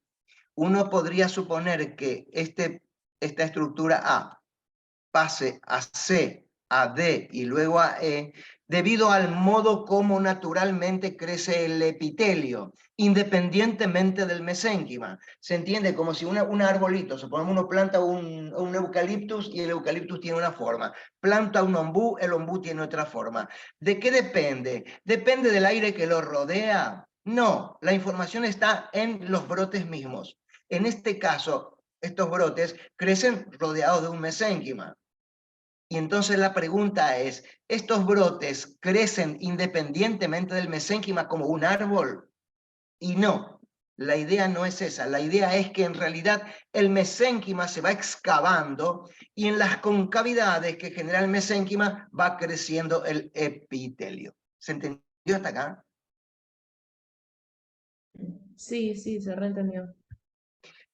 Speaker 1: uno podría suponer que esta estructura A pase a C, a D y luego a E, debido al modo como naturalmente crece el epitelio, independientemente del mesénquima. Se entiende como si un arbolito, supongamos uno planta un eucaliptus y el eucaliptus tiene una forma. Planta un ombú, el ombú tiene otra forma. ¿De qué depende? ¿Depende del aire que lo rodea? No, la información está en los brotes mismos. En este caso, estos brotes crecen rodeados de un mesénquima. Y entonces la pregunta es, ¿estos brotes crecen independientemente del mesénquima como un árbol? Y no, La idea no es esa, la idea es que en realidad el mesénquima se va excavando y en las concavidades que genera el mesénquima va creciendo el epitelio. ¿Se entendió hasta acá?
Speaker 6: Sí, sí, se reentendió.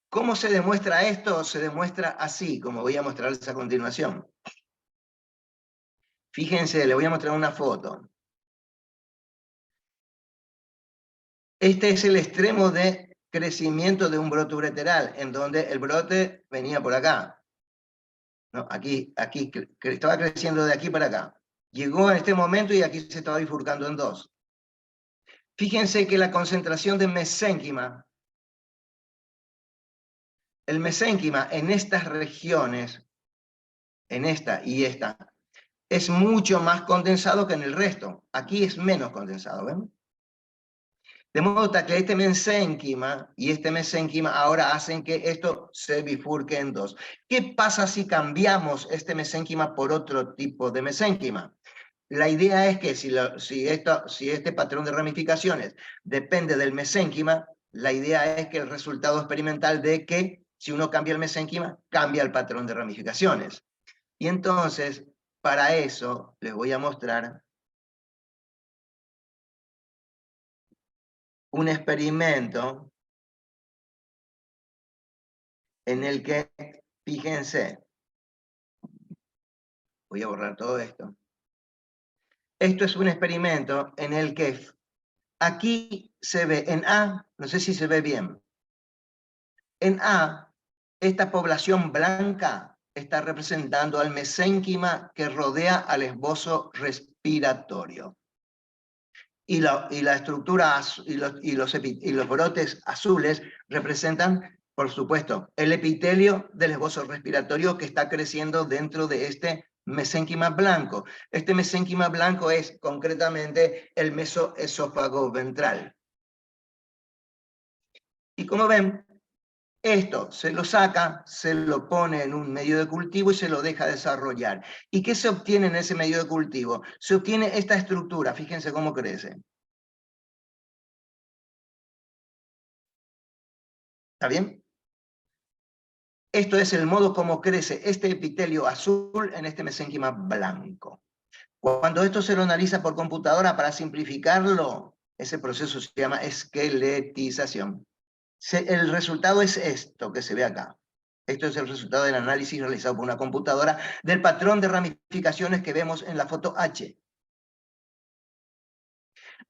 Speaker 1: ¿Cómo se demuestra esto? Se demuestra así, como voy a mostrarles a continuación. Fíjense, les voy a mostrar una foto. Este es el extremo de crecimiento de un brote ureteral, en donde el brote venía por acá. ¿No? Aquí estaba creciendo de aquí para acá. Llegó en este momento y aquí se estaba bifurcando en dos. Fíjense que la concentración de mesénquima, el mesénquima en estas regiones, en esta y esta, es mucho más condensado que en el resto. Aquí es menos condensado, ¿ven? De modo que este mesénquima y este mesénquima ahora hacen que esto se bifurque en dos. ¿Qué pasa si cambiamos este mesénquima por otro tipo de mesénquima? La idea es que si este patrón de ramificaciones depende del mesénquima, la idea es que el resultado experimental de que si uno cambia el mesénquima, cambia el patrón de ramificaciones. Y entonces, para eso, les voy a mostrar un experimento en el que, fíjense, voy a borrar todo esto. Esto es un experimento en el que aquí se ve en A, no sé si se ve bien. En A, esta población blanca está representando al mesénquima que rodea al esbozo respiratorio. Y la estructura y los brotes azules representan, por supuesto, el epitelio del esbozo respiratorio que está creciendo dentro de este mesénquima blanco. Este mesénquima blanco es concretamente el mesoesófago ventral. Y como ven, esto se lo saca, se lo pone en un medio de cultivo y se lo deja desarrollar. ¿Y qué se obtiene en ese medio de cultivo? Se obtiene esta estructura, fíjense cómo crece. ¿Está bien? Esto es el modo como crece este epitelio azul en este mesénquima blanco. Cuando esto se lo analiza por computadora para simplificarlo, ese proceso se llama esqueletización. El resultado es esto que se ve acá. Esto es el resultado del análisis realizado por una computadora del patrón de ramificaciones que vemos en la foto H.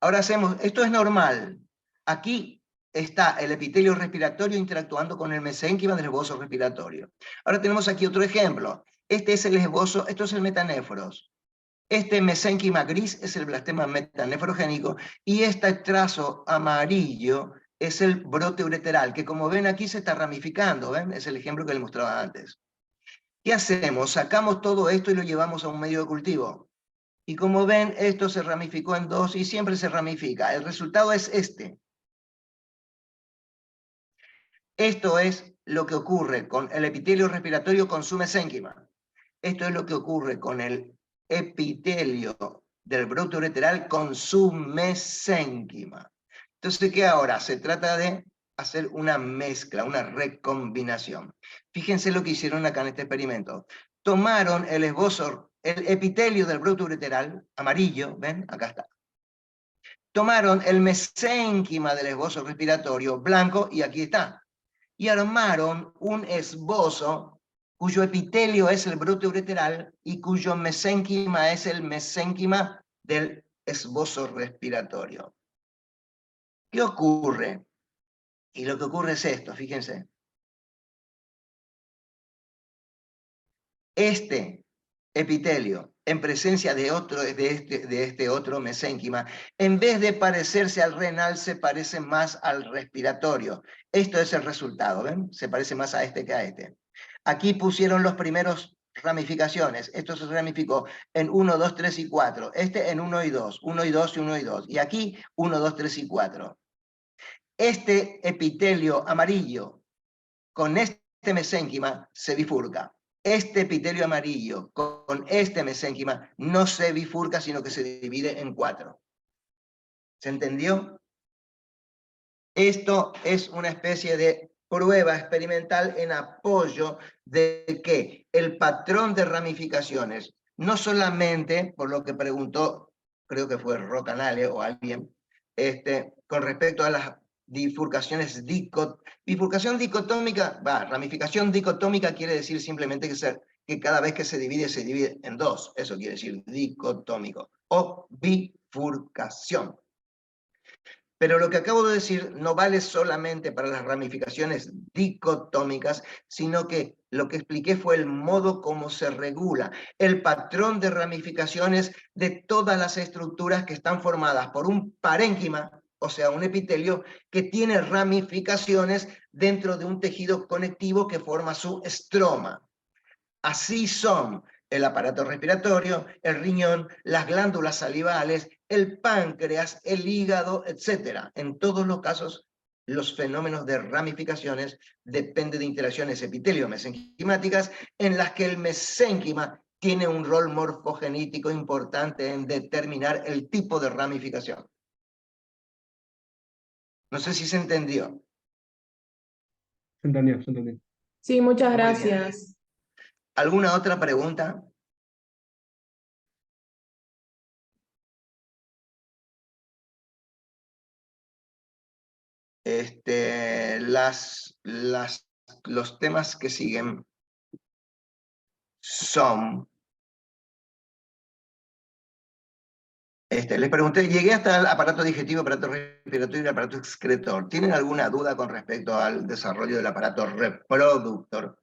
Speaker 1: Ahora esto es normal. Aquí está el epitelio respiratorio interactuando con el mesénquima del esbozo respiratorio. Ahora tenemos aquí otro ejemplo. Este es el esbozo, esto es el metanéforos. Este mesénquima gris es el blastema metanefrogénico y este trazo amarillo es el brote ureteral, que como ven aquí se está ramificando, ¿ven? Es el ejemplo que les mostraba antes. ¿Qué hacemos? Sacamos todo esto y lo llevamos a un medio de cultivo. Y como ven, esto se ramificó en dos y siempre se ramifica. El resultado es este. Esto es lo que ocurre con el epitelio respiratorio con su mesénquima. Esto es lo que ocurre con el epitelio del brote ureteral con su mesénquima. Entonces, ¿qué ahora? Se trata de hacer una mezcla, una recombinación. Fíjense lo que hicieron acá en este experimento. Tomaron el esbozo, el epitelio del brote ureteral, amarillo, ¿ven? Acá está. Tomaron el mesénquima del esbozo respiratorio, blanco, y aquí está. Y armaron un esbozo cuyo epitelio es el brote ureteral y cuyo mesénquima es el mesénquima del esbozo respiratorio. ¿Qué ocurre? Y lo que ocurre es esto, fíjense. Este epitelio, en presencia de este otro mesénquima, en vez de parecerse al renal, se parece más al respiratorio. Esto es el resultado, ¿ven? Se parece más a este que a este. Aquí pusieron los primeros ramificaciones. Esto se ramificó en 1, 2, 3 y 4. Este en 1 y 2, 1 y 2 y 1 y 2. Y aquí 1, 2, 3 y 4. Este epitelio amarillo con este mesénquima se bifurca. Este epitelio amarillo con este mesénquima no se bifurca, sino que se divide en 4. ¿Se entendió? Esto es una especie de prueba experimental en apoyo de que el patrón de ramificaciones, no solamente por lo que preguntó, creo que fue Rocanale o alguien, con respecto a las bifurcaciones bifurcación dicotómica, ramificación dicotómica quiere decir simplemente que cada vez que se divide en dos, eso quiere decir dicotómico, o bifurcación. Pero lo que acabo de decir no vale solamente para las ramificaciones dicotómicas, sino que lo que expliqué fue el modo como se regula el patrón de ramificaciones de todas las estructuras que están formadas por un parénquima, o sea, un epitelio que tiene ramificaciones dentro de un tejido conectivo que forma su estroma. Así son el aparato respiratorio, el riñón, las glándulas salivales, el páncreas, el hígado, etc. En todos los casos, los fenómenos de ramificaciones dependen de interacciones epitelio-mesenquimáticas en las que el mesénquima tiene un rol morfogenético importante en determinar el tipo de ramificación. No sé si se entendió.
Speaker 5: Se entendió, se entendió.
Speaker 6: Sí, muchas
Speaker 1: Muy bien.
Speaker 6: gracias.
Speaker 1: ¿Alguna otra pregunta? Los temas que siguen son... les pregunté, llegué hasta el aparato digestivo, aparato respiratorio y el aparato excretor. ¿Tienen alguna duda con respecto al desarrollo del aparato reproductor?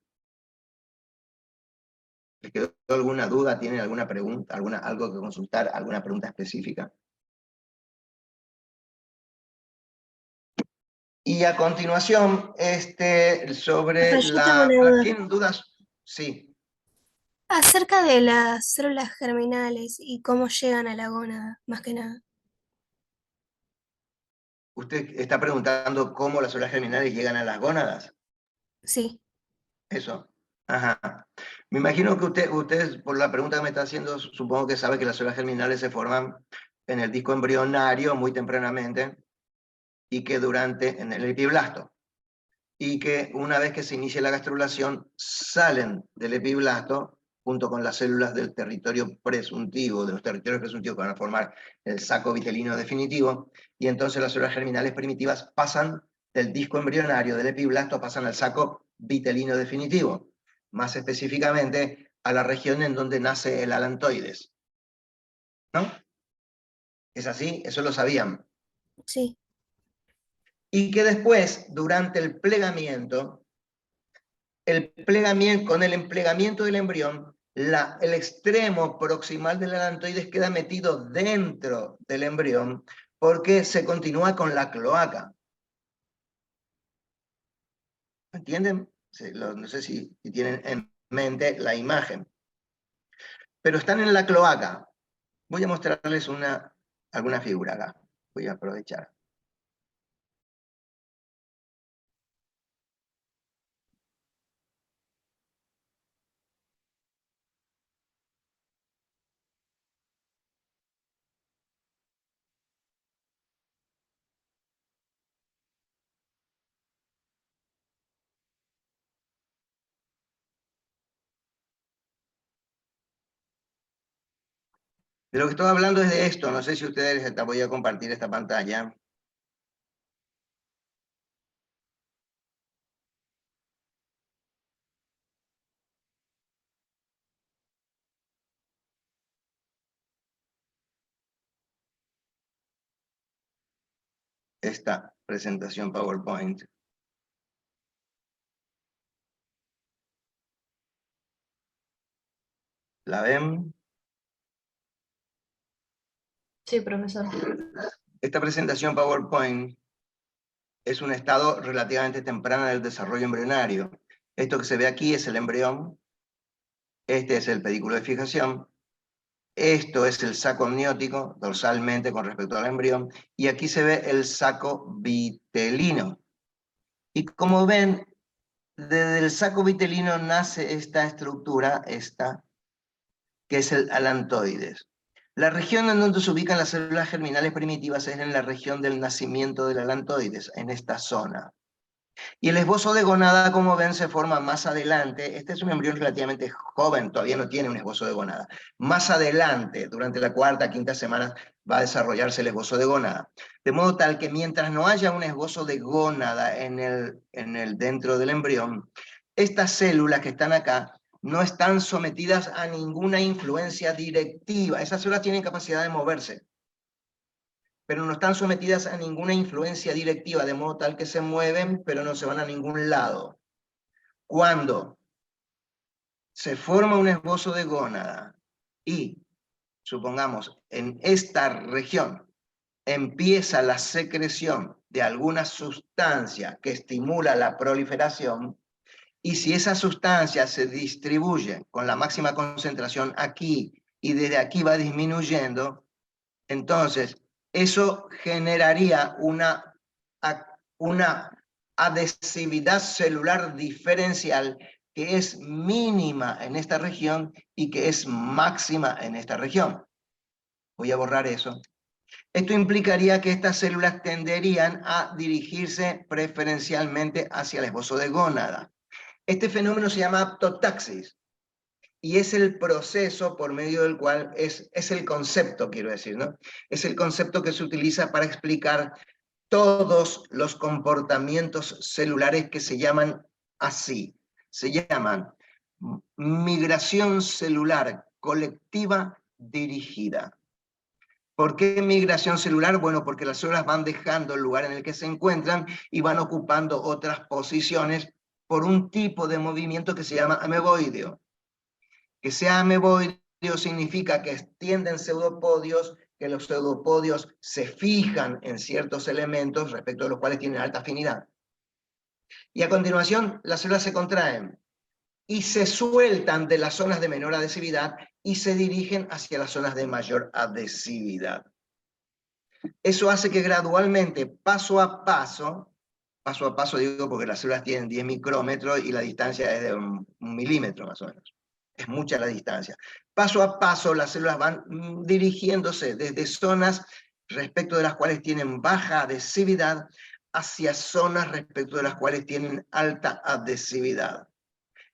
Speaker 1: ¿Les quedó alguna duda? ¿Tienen alguna pregunta? ¿Algo que consultar? ¿Alguna pregunta específica? Y a continuación, sobre
Speaker 7: Profe, yo tengo una duda.
Speaker 1: ¿Tienen dudas? Sí.
Speaker 7: Acerca de las células germinales y cómo llegan a la gónada, más que nada.
Speaker 1: ¿Usted está preguntando cómo las células germinales llegan a las gónadas?
Speaker 7: Sí,
Speaker 1: Eso. Ajá. Me imagino que ustedes, por la pregunta que me está haciendo, supongo que sabe que las células germinales se forman en el disco embrionario muy tempranamente y que en el epiblasto, y que una vez que se inicia la gastrulación salen del epiblasto junto con las células del territorio presuntivo, de los territorios presuntivos que van a formar el saco vitelino definitivo, y entonces las células germinales primitivas pasan del disco embrionario del epiblasto, pasan al saco vitelino definitivo, más específicamente a la región en donde nace el alantoides. ¿No? ¿Es así? Eso lo sabían.
Speaker 7: sí.
Speaker 1: Y que después, durante el plegamiento, con el emplegamiento del embrión, el extremo proximal del alantoides queda metido dentro del embrión porque se continúa con la cloaca. ¿Entienden? No sé si tienen en mente la imagen. Pero están en la cloaca. Voy a mostrarles alguna figura acá. Voy a aprovechar. De lo que estoy hablando es de esto. No sé si ustedes voy a compartir esta pantalla. Esta presentación PowerPoint. ¿La ven?
Speaker 4: Sí, profesor.
Speaker 1: Esta presentación PowerPoint es un estado relativamente temprano del desarrollo embrionario. Esto que se ve aquí es el embrión, este es el pedículo de fijación, esto es el saco amniótico, dorsalmente con respecto al embrión, y aquí se ve el saco vitelino. Y como ven, desde el saco vitelino nace esta estructura, que es el alantoides. La región en donde se ubican las células germinales primitivas es en la región del nacimiento de la alantoides, en esta zona. Y el esbozo de gonada, como ven, se forma más adelante. Este es un embrión relativamente joven, todavía no tiene un esbozo de gonada. Más adelante, durante la cuarta, quinta semana, va a desarrollarse el esbozo de gonada. De modo tal que mientras no haya un esbozo de gónada dentro del embrión, estas células que están acá no están sometidas a ninguna influencia directiva. Esas células tienen capacidad de moverse, pero no están sometidas a ninguna influencia directiva, de modo tal que se mueven, pero no se van a ningún lado. Cuando se forma un esbozo de gónada y, supongamos, en esta región empieza la secreción de alguna sustancia que estimula la proliferación, y si esa sustancia se distribuye con la máxima concentración aquí y desde aquí va disminuyendo, entonces eso generaría una adhesividad celular diferencial que es mínima en esta región y que es máxima en esta región. Voy a borrar eso. Esto implicaría que estas células tenderían a dirigirse preferencialmente hacia el esbozo de gónada. Este fenómeno se llama aptotaxis y es el proceso por medio del cual, es el concepto, quiero decir, ¿no? Es el concepto que se utiliza para explicar todos los comportamientos celulares que se llaman así. Se llaman migración celular colectiva dirigida. ¿Por qué migración celular? Bueno, porque las células van dejando el lugar en el que se encuentran y van ocupando otras posiciones por un tipo de movimiento que se llama ameboideo. Que sea ameboideo significa que extienden pseudopodios, que los pseudopodios se fijan en ciertos elementos respecto a los cuales tienen alta afinidad. Y a continuación, las células se contraen y se sueltan de las zonas de menor adhesividad y se dirigen hacia las zonas de mayor adhesividad. Eso hace que gradualmente, paso a paso digo porque las células tienen 10 micrómetros y la distancia es de un milímetro más o menos. Es mucha la distancia. Paso a paso las células van dirigiéndose desde zonas respecto de las cuales tienen baja adhesividad hacia zonas respecto de las cuales tienen alta adhesividad.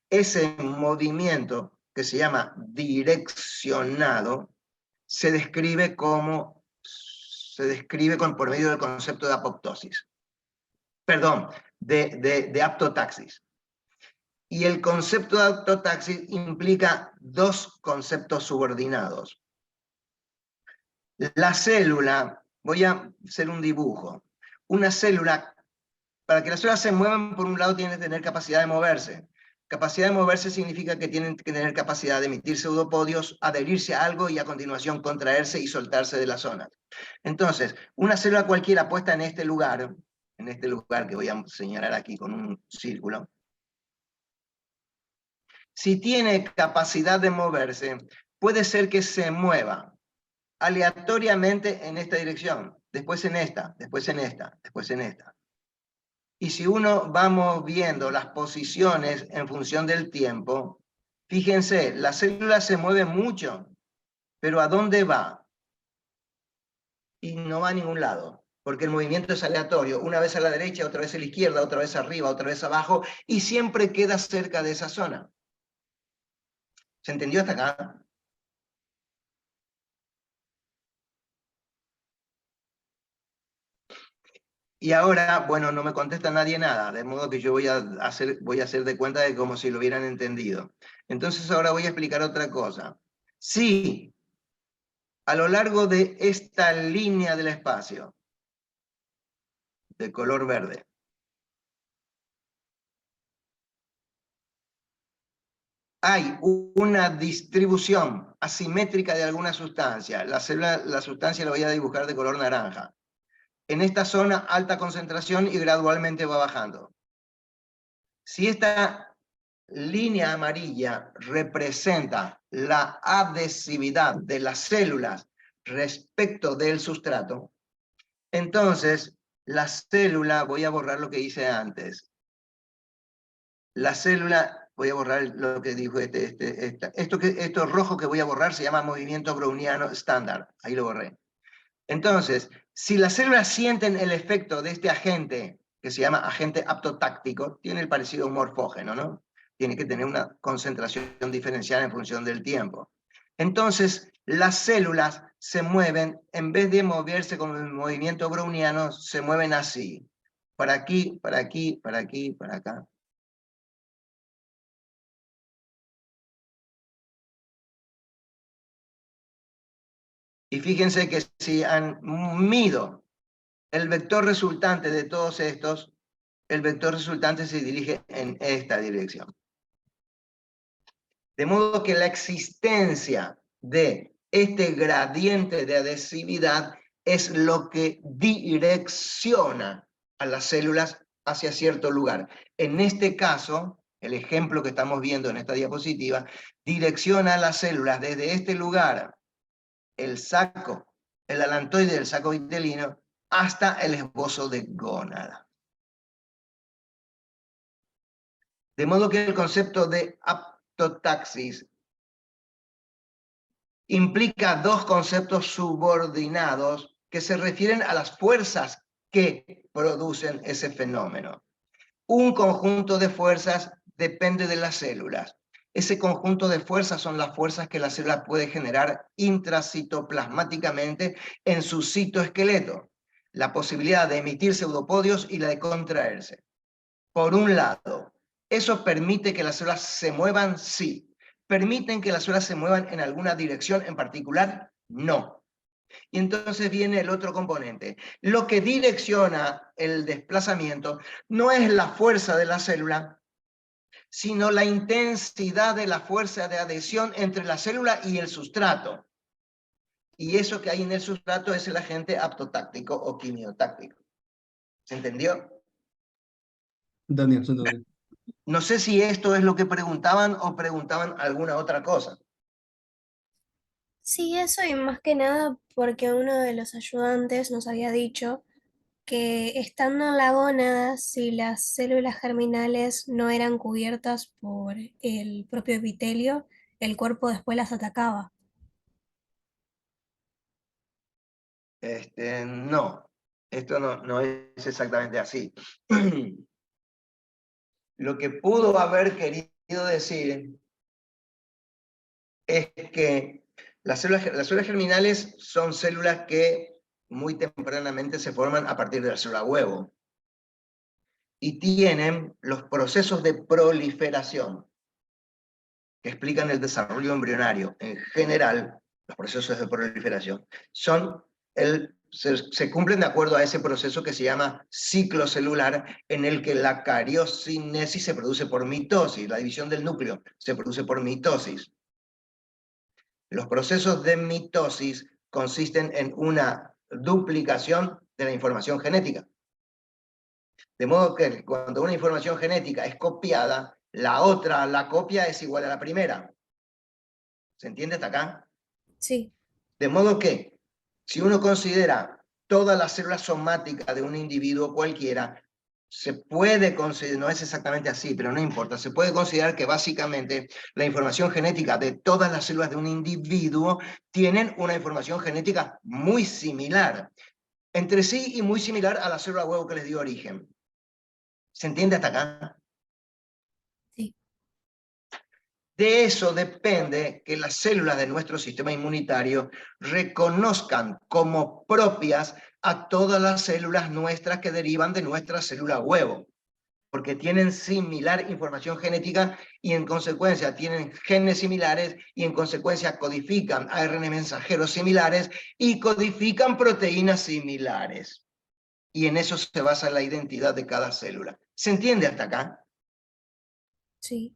Speaker 1: Ese movimiento, que se llama direccionado, se describe por medio del concepto de apoptosis. Perdón, de aptotaxis. Y el concepto de aptotaxis implica dos conceptos subordinados. La célula, voy a hacer un dibujo. Una célula, para que las células se muevan, por un lado tienen que tener capacidad de moverse. Capacidad de moverse significa que tienen que tener capacidad de emitir pseudopodios, adherirse a algo y a continuación contraerse y soltarse de la zona. Entonces, una célula cualquiera puesta en este lugar que voy a señalar aquí con un círculo, si tiene capacidad de moverse, puede ser que se mueva aleatoriamente en esta dirección, después en esta, después en esta, después en esta. Y si uno va moviendo las posiciones en función del tiempo, fíjense, la célula se mueve mucho, pero ¿a dónde va? Y no va a ningún lado, porque el movimiento es aleatorio, una vez a la derecha, otra vez a la izquierda, otra vez arriba, otra vez abajo, y siempre queda cerca de esa zona. ¿Se entendió hasta acá? Y ahora, bueno, no me contesta nadie nada, de modo que yo voy a hacer de cuenta de como si lo hubieran entendido. Entonces ahora voy a explicar otra cosa. Sí, a lo largo de esta línea del espacio, de color verde, hay una distribución asimétrica de alguna sustancia. La sustancia la voy a dibujar de color naranja. En esta zona, alta concentración y gradualmente va bajando. Si esta línea amarilla representa la adhesividad de las células respecto del sustrato, entonces la célula, voy a borrar lo que hice antes, la célula voy a borrar lo que dijo esto rojo que voy a borrar se llama movimiento browniano estándar, ahí lo borré. Entonces, si las células sienten el efecto de este agente, que se llama agente aptotáctico, tiene el parecido a un morfógeno, ¿no? Tiene que tener una concentración diferencial en función del tiempo. Entonces, las células se mueven, en vez de moverse con el movimiento browniano, se mueven así. Para aquí, para aquí, para aquí, para acá. Y fíjense que si han mido el vector resultante de todos estos, el vector resultante se dirige en esta dirección. De modo que la existencia de este gradiente de adhesividad es lo que direcciona a las células hacia cierto lugar. En este caso, el ejemplo que estamos viendo en esta diapositiva, direcciona a las células desde este lugar, el alantoide del saco vitelino, hasta el esbozo de gónada. De modo que el concepto de aptotaxis implica dos conceptos subordinados que se refieren a las fuerzas que producen ese fenómeno. Un conjunto de fuerzas depende de las células. Ese conjunto de fuerzas son las fuerzas que la célula puede generar intracitoplasmáticamente en su citoesqueleto. La posibilidad de emitir pseudopodios y la de contraerse. Por un lado, ¿eso permite que las células se muevan? Sí. ¿Permiten que las células se muevan en alguna dirección en particular? No. Y entonces viene el otro componente. Lo que direcciona el desplazamiento no es la fuerza de la célula, sino la intensidad de la fuerza de adhesión entre la célula y el sustrato. Y eso que hay en el sustrato es el agente aptotáctico o quimiotáctico. ¿Se entendió?
Speaker 5: Daniel, Daniel.
Speaker 1: No sé si esto es lo que preguntaban o preguntaban alguna otra cosa.
Speaker 7: Sí, eso y más que nada porque uno de los ayudantes nos había dicho que estando en la gónada, si las células germinales no eran cubiertas por el propio epitelio, el cuerpo después las atacaba.
Speaker 1: No, esto no es exactamente así. Lo que pudo haber querido decir es que las células germinales son células que muy tempranamente se forman a partir de la célula huevo y tienen los procesos de proliferación que explican el desarrollo embrionario. En general, los procesos de proliferación se cumplen de acuerdo a ese proceso que se llama ciclo celular, en el que la cariocinesis se produce por mitosis, la división del núcleo se produce por mitosis. Los procesos de mitosis consisten en una duplicación de la información genética. De modo que cuando una información genética es copiada, la copia es igual a la primera. ¿Se entiende hasta acá?
Speaker 7: Sí,
Speaker 1: De modo que, si uno considera todas las células somáticas de un individuo cualquiera, se puede considerar, no es exactamente así, pero no importa, se puede considerar que básicamente la información genética de todas las células de un individuo tienen una información genética muy similar entre sí y muy similar a la célula huevo que les dio origen. ¿Se entiende hasta acá?
Speaker 7: sí.
Speaker 1: De eso depende que las células de nuestro sistema inmunitario reconozcan como propias a todas las células nuestras que derivan de nuestra célula huevo, porque tienen similar información genética y en consecuencia tienen genes similares y en consecuencia codifican ARN mensajeros similares y codifican proteínas similares. Y en eso se basa la identidad de cada célula. ¿Se entiende hasta acá?
Speaker 7: Sí.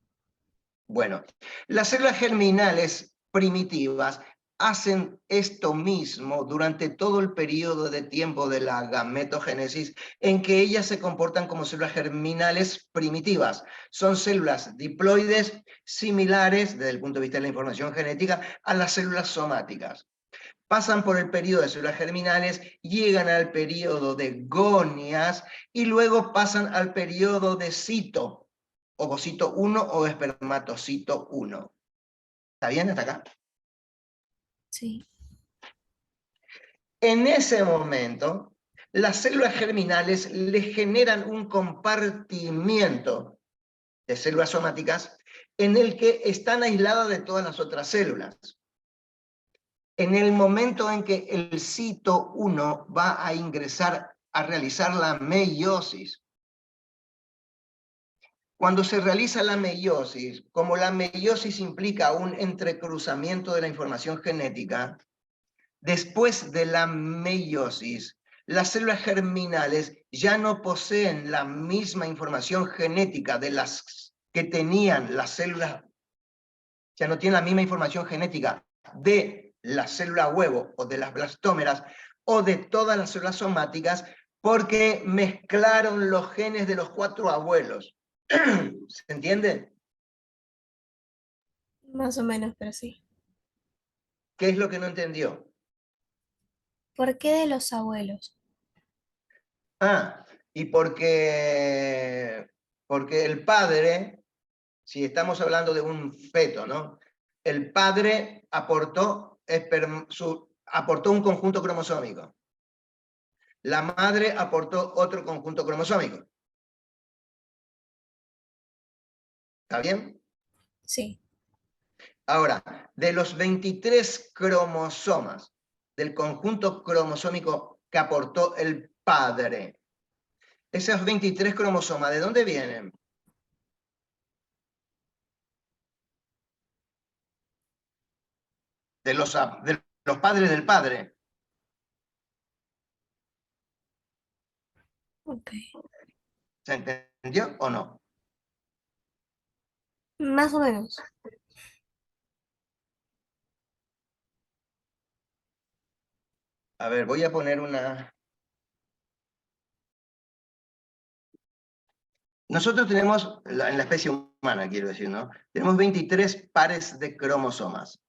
Speaker 1: Bueno, las células germinales primitivas hacen esto mismo durante todo el periodo de tiempo de la gametogénesis, en que ellas se comportan como células germinales primitivas. Son células diploides similares, desde el punto de vista de la información genética, a las células somáticas. Pasan por el periodo de células germinales, llegan al periodo de gonias y luego pasan al periodo de cito. ovocito 1 o espermatocito 1. ¿Está bien hasta acá?
Speaker 7: Sí.
Speaker 1: En ese momento, las células germinales le generan un compartimiento de células somáticas en el que están aisladas de todas las otras células. En el momento en que el cito 1 va a ingresar a realizar la meiosis, cuando se realiza la meiosis, como la meiosis implica un entrecruzamiento de la información genética, después de la meiosis, las células germinales ya no poseen la misma información genética de las que tenían las células, ya no tienen la misma información genética de la célula huevo o de las blastómeras o de todas las células somáticas, porque mezclaron los genes de los 4 abuelos. ¿Se entiende?
Speaker 7: Más o menos, pero sí.
Speaker 1: ¿Qué es lo que no entendió?
Speaker 7: ¿Por qué de los abuelos?
Speaker 1: Y porque el padre, si estamos hablando de un feto, ¿no? El padre aportó un conjunto cromosómico. La madre aportó otro conjunto cromosómico. ¿Está bien?
Speaker 7: Sí.
Speaker 1: Ahora, de los 23 cromosomas del conjunto cromosómico que aportó el padre, esos 23 cromosomas, ¿de dónde vienen? De los padres del padre.
Speaker 7: Ok.
Speaker 1: ¿Se entendió o no?
Speaker 7: Más o menos.
Speaker 1: A ver, voy a poner una... Nosotros tenemos, en la especie humana, quiero decir, ¿no? Tenemos 23 pares de cromosomas.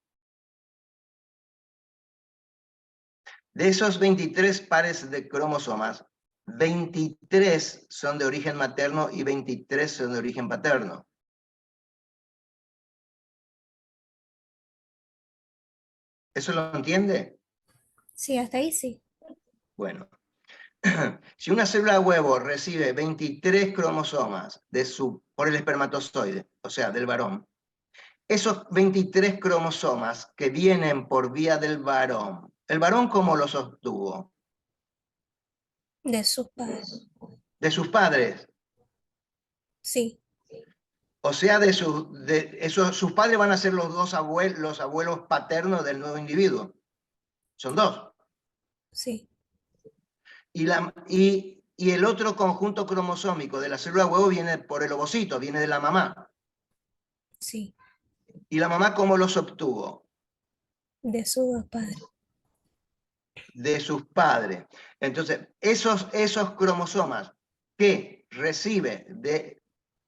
Speaker 1: De esos 23 pares de cromosomas, 23 son de origen materno y 23 son de origen paterno. ¿Eso lo entiende?
Speaker 7: Sí, hasta ahí sí.
Speaker 1: Bueno, si una célula de huevo recibe 23 cromosomas por el espermatozoide, o sea, del varón, esos 23 cromosomas que vienen por vía del varón, ¿el varón cómo los obtuvo?
Speaker 7: De sus padres.
Speaker 1: De sus padres.
Speaker 7: Sí,
Speaker 1: O sea, sus padres van a ser los abuelos paternos del nuevo individuo. Son dos.
Speaker 7: sí,
Speaker 1: Y el otro conjunto cromosómico de la célula huevo viene por el ovocito, viene de la mamá.
Speaker 7: sí.
Speaker 1: ¿Y la mamá cómo los obtuvo?
Speaker 7: De sus dos padres.
Speaker 1: De sus padres. Entonces, esos cromosomas que recibe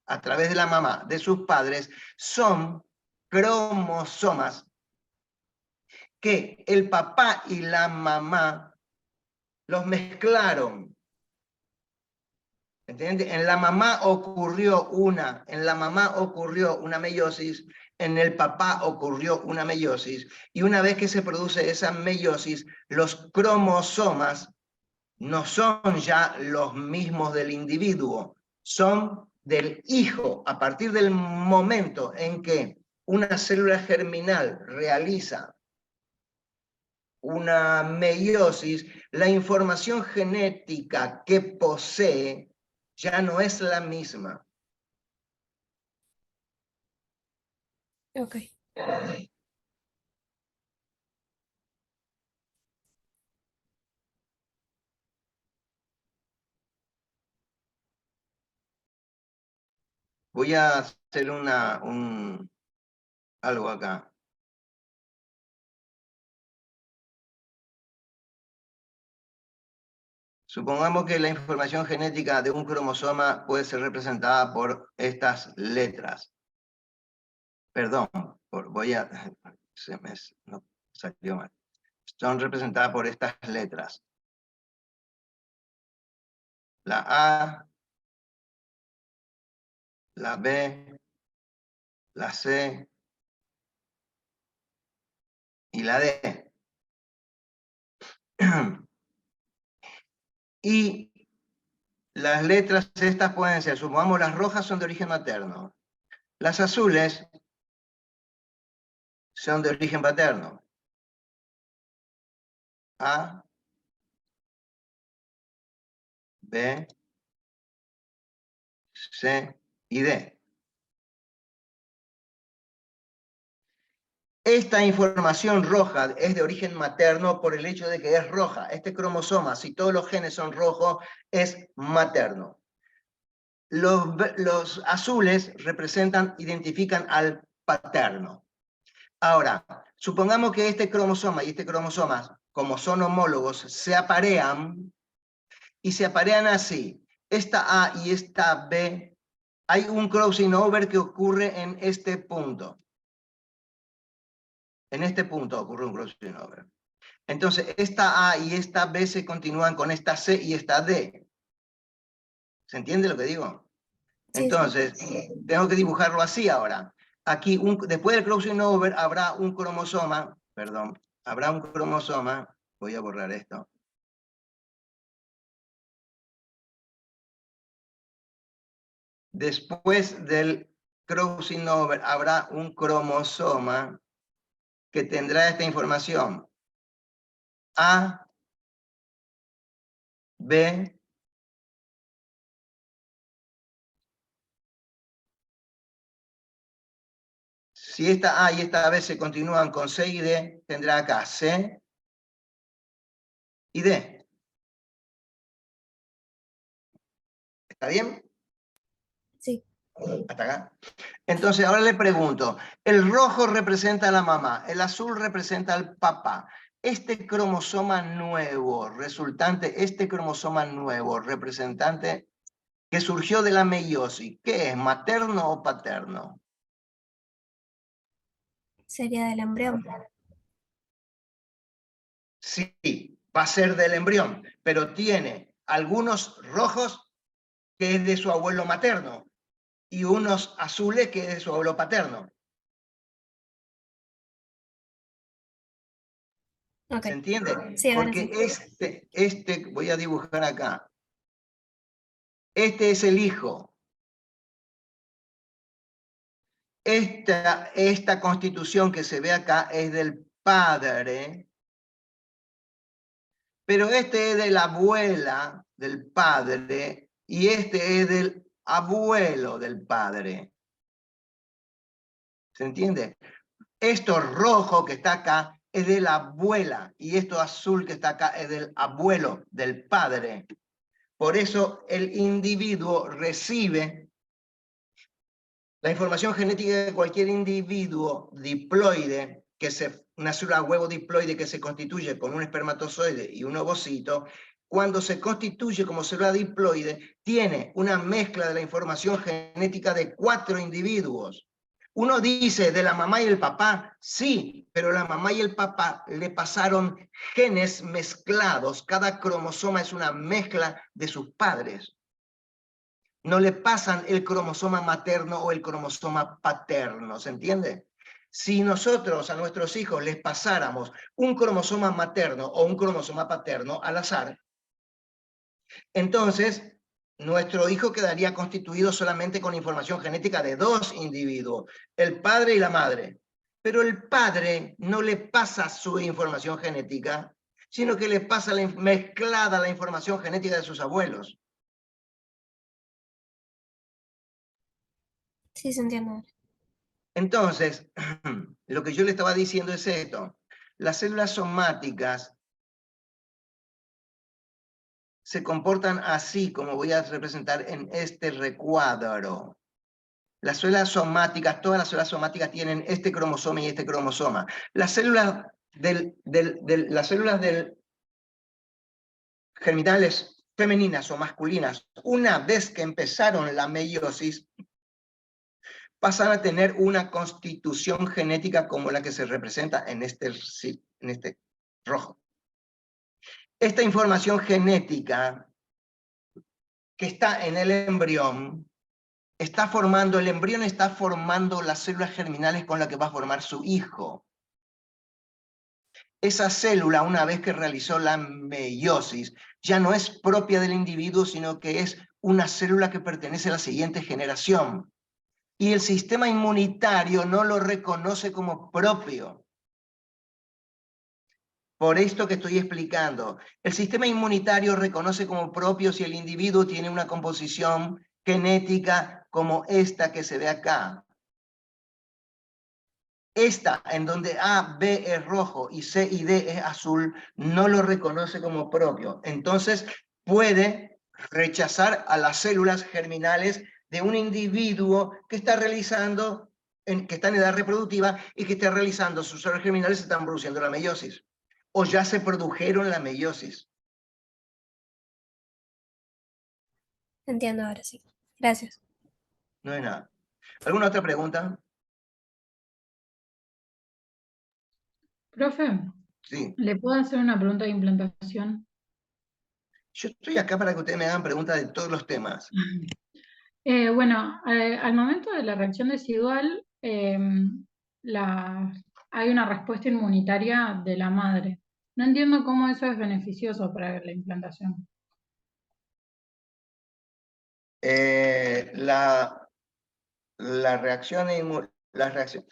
Speaker 1: a través de la mamá de sus padres son cromosomas que el papá y la mamá los mezclaron. ¿Entiendes? En la mamá ocurrió una meiosis, en el papá ocurrió una meiosis, y una vez que se produce esa meiosis, los cromosomas no son ya los mismos del individuo, son del hijo. A partir del momento en que una célula germinal realiza una meiosis, la información genética que posee ya no es la misma.
Speaker 7: Ok.
Speaker 1: Voy a hacer algo acá. Supongamos que la información genética de un cromosoma puede ser representada por estas letras. Perdón, no, salió mal. Son representadas por estas letras. La A, la B, la C y la D. Y las letras estas pueden ser, supongamos las rojas son de origen materno, las azules son de origen paterno. A, B, C y D. Esta información roja es de origen materno por el hecho de que es roja. Este cromosoma, si todos los genes son rojos, es materno. Los azules identifican al paterno. Ahora, supongamos que este cromosoma y este cromosoma, como son homólogos, se aparean, y se aparean así. Esta A y esta B, hay un crossing over que ocurre en este punto. En este punto ocurre un crossing over. Entonces, esta A y esta B se continúan con esta C y esta D. ¿Se entiende lo que digo?
Speaker 7: Sí,
Speaker 1: Entonces, tengo que dibujarlo así ahora. Aquí, después del crossing over, habrá un cromosoma, perdón, habrá un cromosoma, voy a borrar esto. Después del crossing over, habrá un cromosoma que tendrá esta información. A, B, si esta A y esta B se continúan con C y D, tendrá acá C y D. ¿Está bien?
Speaker 7: sí.
Speaker 1: Hasta acá. Entonces, ahora le pregunto, el rojo representa a la mamá, el azul representa al papá. Este cromosoma nuevo, representante que surgió de la meiosis, ¿qué es? ¿Materno o paterno?
Speaker 7: Sería del embrión.
Speaker 1: Sí, va a ser del embrión, pero tiene algunos rojos que es de su abuelo materno y unos azules que es de su abuelo paterno.
Speaker 7: Ok.
Speaker 1: ¿Se entiende?
Speaker 7: Sí, ahora
Speaker 1: Porque
Speaker 7: sí.
Speaker 1: voy a dibujar acá. Este es el hijo. Esta constitución que se ve acá es del padre, pero este es de la abuela del padre y este es del abuelo del padre. ¿Se entiende? Esto rojo que está acá es de la abuela y esto azul que está acá es del abuelo, del padre. Por eso el individuo recibe la información genética de cualquier individuo diploide, una célula huevo diploide que se constituye con un espermatozoide y un ovocito. Cuando se constituye como célula diploide, tiene una mezcla de la información genética de 4 individuos. Uno dice de la mamá y el papá, sí, pero la mamá y el papá le pasaron genes mezclados. Cada cromosoma es una mezcla de sus padres. No le pasan el cromosoma materno o el cromosoma paterno, ¿se entiende? Si nosotros a nuestros hijos les pasáramos un cromosoma materno o un cromosoma paterno al azar, entonces nuestro hijo quedaría constituido solamente con información genética de 2 individuos, el padre y la madre. Pero el padre no le pasa su información genética, sino que le pasa mezclada la información genética de sus abuelos.
Speaker 7: Sí, se entiende.
Speaker 1: Entonces, lo que yo le estaba diciendo es esto. Las células somáticas se comportan así, como voy a representar en este recuadro. Las células somáticas, todas las células somáticas tienen este cromosoma y este cromosoma. Las células germinales femeninas o masculinas, una vez que empezaron la meiosis, pasan a tener una constitución genética como la que se representa en este rojo. Esta información genética que está en el embrión el embrión está formando las células germinales con las que va a formar su hijo. Esa célula, una vez que realizó la meiosis, ya no es propia del individuo, sino que es una célula que pertenece a la siguiente generación. Y el sistema inmunitario no lo reconoce como propio. Por esto que estoy explicando, el sistema inmunitario reconoce como propio si el individuo tiene una composición genética como esta que se ve acá. Esta, en donde A, B es rojo y C y D es azul, no lo reconoce como propio. Entonces puede rechazar a las células germinales de un individuo que está realizando, que está en edad reproductiva y que está realizando sus células germinales, se están produciendo la meiosis. O ya se produjeron la meiosis.
Speaker 7: Entiendo ahora sí. Gracias.
Speaker 1: No hay nada. ¿Alguna otra pregunta?
Speaker 3: Profe,
Speaker 1: Sí.
Speaker 3: ¿le puedo hacer una pregunta de implantación?
Speaker 1: Yo estoy acá para que ustedes me hagan preguntas de todos los temas.
Speaker 3: Bueno, al momento de la reacción residual, hay una respuesta inmunitaria de la madre. No entiendo cómo eso es beneficioso para la implantación.
Speaker 1: La reacción, la reacción.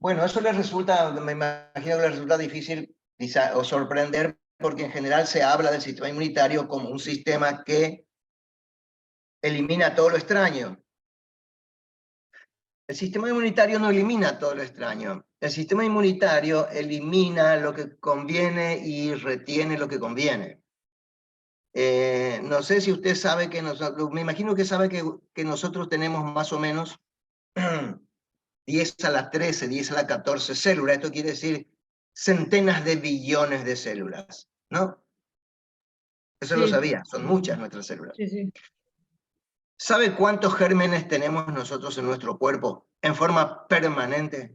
Speaker 1: Bueno, eso les resulta, me imagino que les resulta difícil quizá, o sorprender, porque en general se habla del sistema inmunitario como un sistema que elimina todo lo extraño. El sistema inmunitario no elimina todo lo extraño. El sistema inmunitario elimina lo que conviene y retiene lo que conviene. No sé si usted sabe que nosotros, me imagino que sabe que nosotros tenemos más o menos 10 a la 13, 10 a la 14 células. Esto quiere decir centenas de billones de células, ¿no? Eso lo
Speaker 3: Sí,
Speaker 1: sabía, son muchas nuestras células.
Speaker 3: sí, sí.
Speaker 1: ¿Sabe cuántos gérmenes tenemos nosotros en nuestro cuerpo en forma permanente?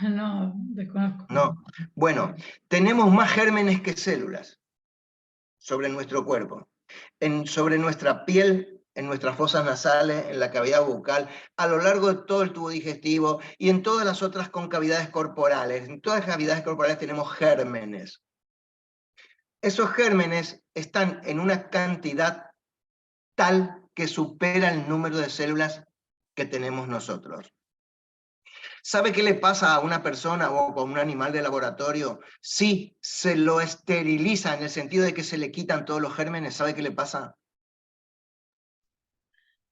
Speaker 3: No, desconozco.
Speaker 1: No. Bueno, tenemos más gérmenes que células sobre nuestro cuerpo. Sobre nuestra piel, en nuestras fosas nasales, en la cavidad bucal, a lo largo de todo el tubo digestivo y en todas las otras concavidades corporales. En todas las cavidades corporales tenemos gérmenes. Esos gérmenes están en una cantidad tal que supera el número de células que tenemos nosotros. ¿Sabe qué le pasa a una persona o a un animal de laboratorio si se lo esteriliza en el sentido de que se le quitan todos los gérmenes? ¿Sabe qué le pasa?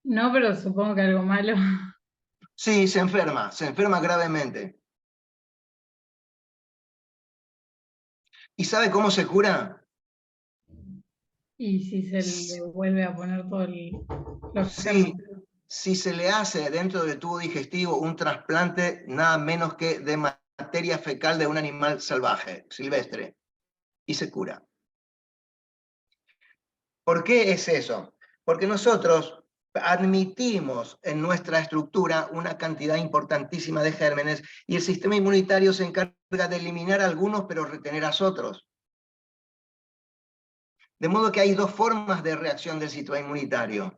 Speaker 3: No, pero supongo que algo malo.
Speaker 1: Sí, se enferma gravemente. ¿Y sabe cómo se cura?
Speaker 3: Y si se le vuelve a poner todo los
Speaker 1: Sí,
Speaker 3: gérmenes.
Speaker 1: si se le hace dentro del tubo digestivo un trasplante nada menos que de materia fecal de un animal salvaje, silvestre, y se cura. ¿Por qué es eso? Porque nosotros admitimos en nuestra estructura una cantidad importantísima de gérmenes y el sistema inmunitario se encarga de eliminar algunos pero retener a otros. De modo que hay dos formas de reacción del sistema inmunitario.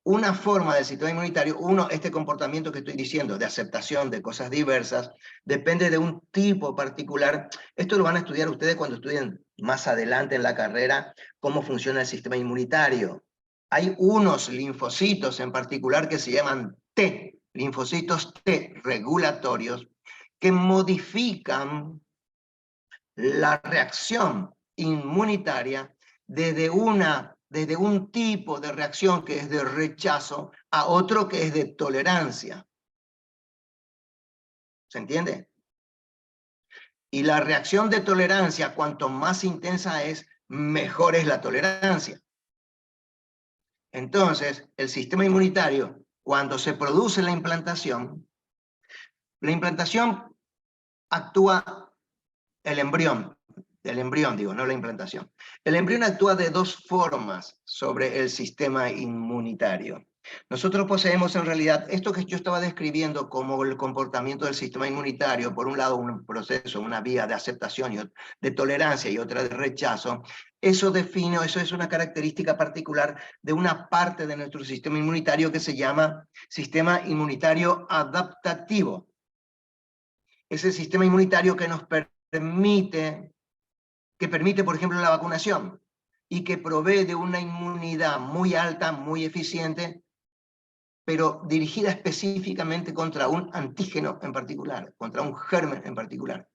Speaker 1: Una forma del sistema inmunitario, este comportamiento que estoy diciendo, de aceptación de cosas diversas, depende de un tipo particular. Esto lo van a estudiar ustedes cuando estudien más adelante en la carrera, cómo funciona el sistema inmunitario. Hay unos linfocitos en particular que se llaman T, linfocitos T regulatorios, que modifican la reacción inmunitaria desde un tipo de reacción que es de rechazo a otro que es de tolerancia. ¿Se entiende? Y la reacción de tolerancia, cuanto más intensa es, mejor es la tolerancia. Entonces, el sistema inmunitario, cuando se produce la implantación actúa el embrión, digo, no la implantación. El embrión actúa de dos formas sobre el sistema inmunitario. Nosotros poseemos en realidad esto que yo estaba describiendo como el comportamiento del sistema inmunitario, por un lado un proceso, una vía de aceptación y de tolerancia y otra de rechazo. Eso define, eso es una característica particular de una parte de nuestro sistema inmunitario que se llama sistema inmunitario adaptativo. Es el sistema inmunitario que nos permite, por ejemplo, la vacunación y que provee de una inmunidad muy alta, muy eficiente, pero dirigida específicamente contra un antígeno en particular, contra un germen en particular.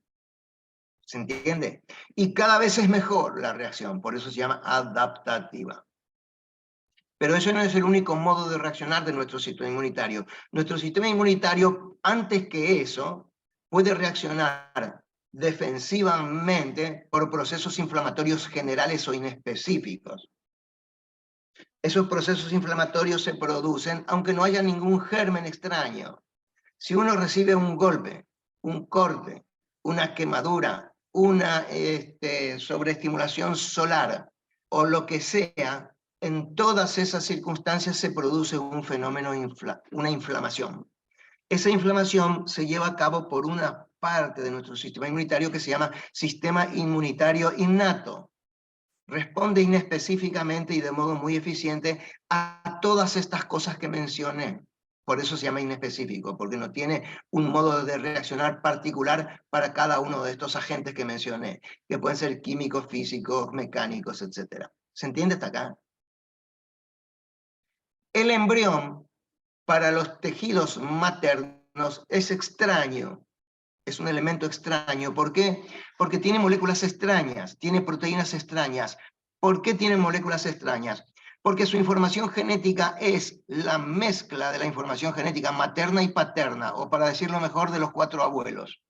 Speaker 1: ¿Se entiende? Y cada vez es mejor la reacción, por eso se llama adaptativa. Pero eso no es el único modo de reaccionar de nuestro sistema inmunitario. Nuestro sistema inmunitario, antes que eso, puede reaccionar defensivamente por procesos inflamatorios generales o inespecíficos. Esos procesos inflamatorios se producen aunque no haya ningún germen extraño. Si uno recibe un golpe, un corte, una quemadura, una sobreestimulación solar o lo que sea, en todas esas circunstancias se produce un fenómeno, una inflamación. Esa inflamación se lleva a cabo por una parte de nuestro sistema inmunitario que se llama sistema inmunitario innato. Responde inespecíficamente y de modo muy eficiente a todas estas cosas que mencioné. Por eso se llama inespecífico, porque no tiene un modo de reaccionar particular para cada uno de estos agentes que mencioné, que pueden ser químicos, físicos, mecánicos, etc. ¿Se entiende hasta acá? El embrión, para los tejidos maternos, es extraño. Es un elemento extraño. ¿Por qué? Porque tiene moléculas extrañas, tiene proteínas extrañas. ¿Por qué tiene moléculas extrañas? Porque su información genética es la mezcla de la información genética materna y paterna, o para decirlo mejor, de los 4 abuelos.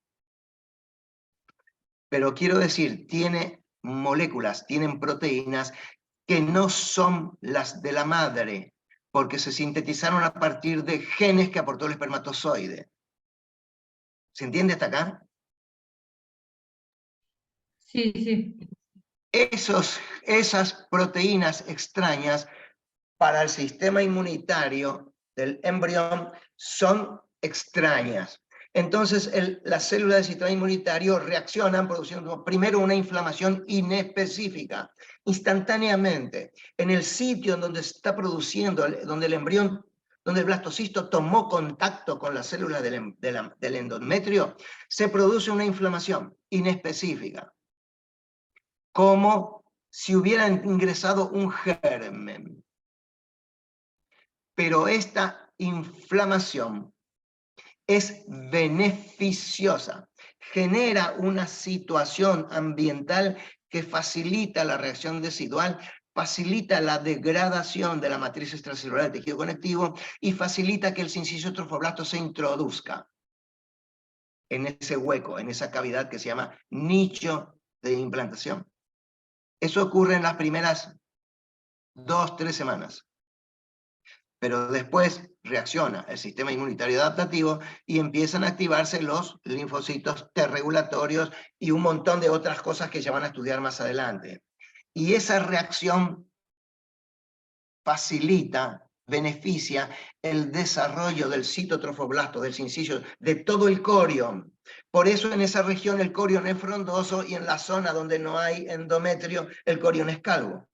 Speaker 1: Pero quiero decir, tiene moléculas, tienen proteínas que no son las de la madre, porque se sintetizaron a partir de genes que aportó el espermatozoide. ¿Se entiende hasta acá?
Speaker 3: Sí, sí.
Speaker 1: Esas proteínas extrañas para el sistema inmunitario del embrión son extrañas. Entonces, las células del sistema inmunitario reaccionan produciendo primero una inflamación inespecífica, instantáneamente, en el sitio en donde está produciendo, donde el embrión, donde el blastocisto tomó contacto con las células del endometrio, se produce una inflamación inespecífica, como si hubiera ingresado un germen. Pero esta inflamación es beneficiosa, genera una situación ambiental que facilita la reacción residual, facilita la degradación de la matriz extracelular del tejido conectivo y facilita que el sincicio trofoblasto se introduzca en ese hueco, en esa cavidad que se llama nicho de implantación. Eso ocurre en las primeras 2-3 semanas. Pero después reacciona el sistema inmunitario adaptativo y empiezan a activarse los linfocitos T regulatorios y un montón de otras cosas que ya van a estudiar más adelante. Y esa reacción facilita, beneficia el desarrollo del citotrofoblasto, del sincicio, de todo el corion. Por eso en esa región el corion es frondoso y en la zona donde no hay endometrio el corion es calvo.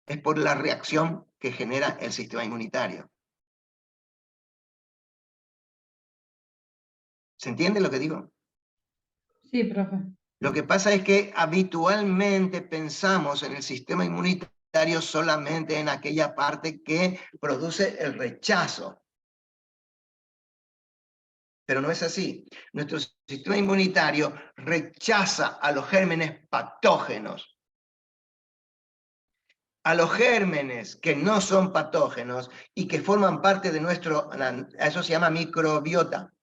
Speaker 1: Es por la reacción que genera el sistema inmunitario. ¿Se entiende lo que digo?
Speaker 3: Sí, profe.
Speaker 1: Lo que pasa es que habitualmente pensamos en el sistema inmunitario solamente en aquella parte que produce el rechazo. Pero no es así. Nuestro sistema inmunitario rechaza a los gérmenes patógenos. A los gérmenes que no son patógenos y que forman parte de nuestro, eso se llama microbiota,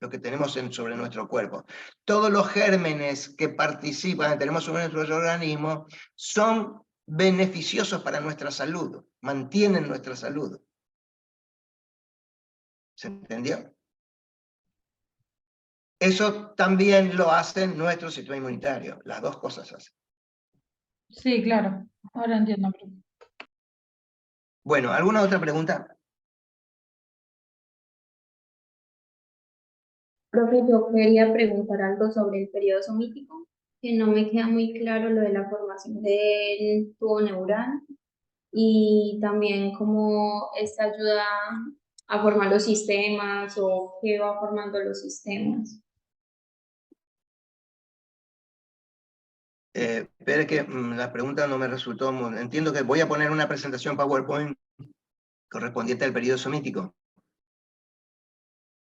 Speaker 1: lo que tenemos sobre nuestro cuerpo. Todos los gérmenes que participan, que tenemos sobre nuestro organismo, son beneficiosos para nuestra salud, mantienen nuestra salud. ¿Se entendió? Eso también lo hace nuestro sistema inmunitario, las dos cosas hacen.
Speaker 3: Sí, claro. Ahora entiendo, profe.
Speaker 1: Bueno, ¿alguna otra pregunta?
Speaker 8: Profe, yo quería preguntar algo sobre el periodo somítico, que no me queda muy claro lo de la formación del tubo neural y también cómo esta ayuda a formar los sistemas o qué va formando los sistemas.
Speaker 1: Espere que la pregunta no me resultó muy... Entiendo que voy a poner una presentación PowerPoint correspondiente al periodo somítico.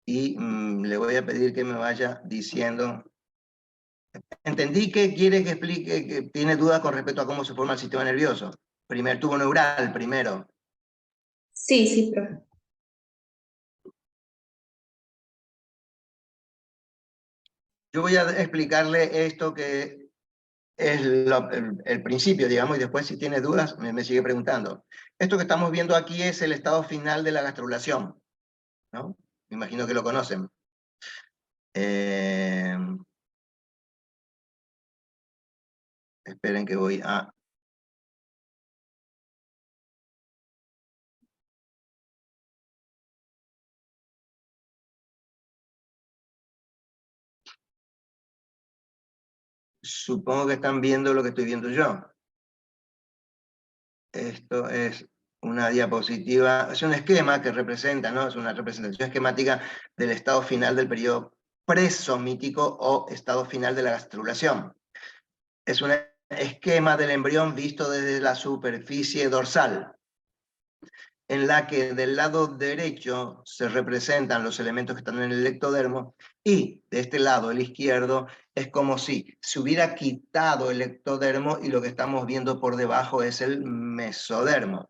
Speaker 1: Y le voy a pedir que me vaya diciendo... Entendí que quiere que explique, que tiene dudas con respecto a cómo se forma el sistema nervioso. Primer tubo neural, primero.
Speaker 8: Sí, sí, profe.
Speaker 1: Yo voy a explicarle esto que es el principio, digamos, y después si tiene dudas me sigue preguntando. Esto que estamos viendo aquí es el estado final de la gastrulación, ¿no? Me imagino que lo conocen. Esperen que voy a... Supongo que están viendo lo que estoy viendo yo. Esto es una diapositiva, es un esquema que representa, ¿no? Es una representación esquemática del estado final del periodo presomítico o estado final de la gastrulación. Es un esquema del embrión visto desde la superficie dorsal, en la que del lado derecho se representan los elementos que están en el ectodermo y de este lado, el izquierdo, es como si se hubiera quitado el ectodermo y lo que estamos viendo por debajo es el mesodermo.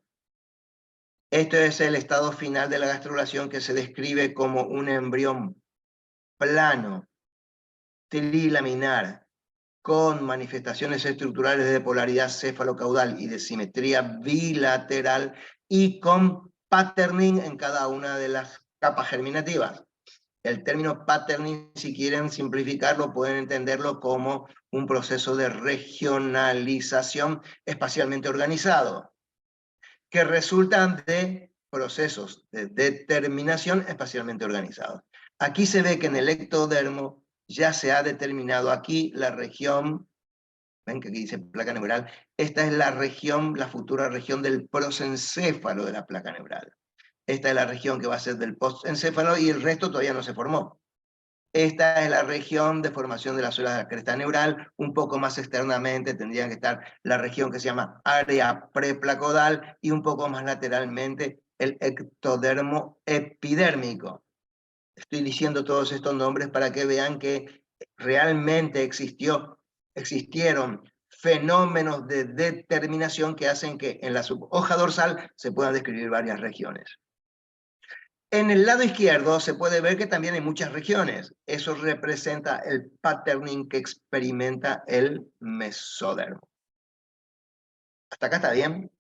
Speaker 1: Esto es el estado final de la gastrulación que se describe como un embrión plano, trilaminar, con manifestaciones estructurales de polaridad cefalocaudal y de simetría bilateral y con patterning en cada una de las capas germinativas. El término patterning, si quieren simplificarlo, pueden entenderlo como un proceso de regionalización espacialmente organizado, que resultan de procesos de determinación espacialmente organizados. Aquí se ve que en el ectodermo ya se ha determinado aquí la región, ven que aquí dice placa neural, esta es la región, la futura región del prosencéfalo de la placa neural. Esta es la región que va a ser del postencéfalo y el resto todavía no se formó. Esta es la región de formación de las células de la cresta neural. Un poco más externamente tendría que estar la región que se llama área preplacodal y un poco más lateralmente el ectodermo epidérmico. Estoy diciendo todos estos nombres para que vean que realmente existieron fenómenos de determinación que hacen que en la subhoja dorsal se puedan describir varias regiones. En el lado izquierdo se puede ver que también hay muchas regiones. Eso representa el patterning que experimenta el mesodermo. ¿Hasta acá está bien?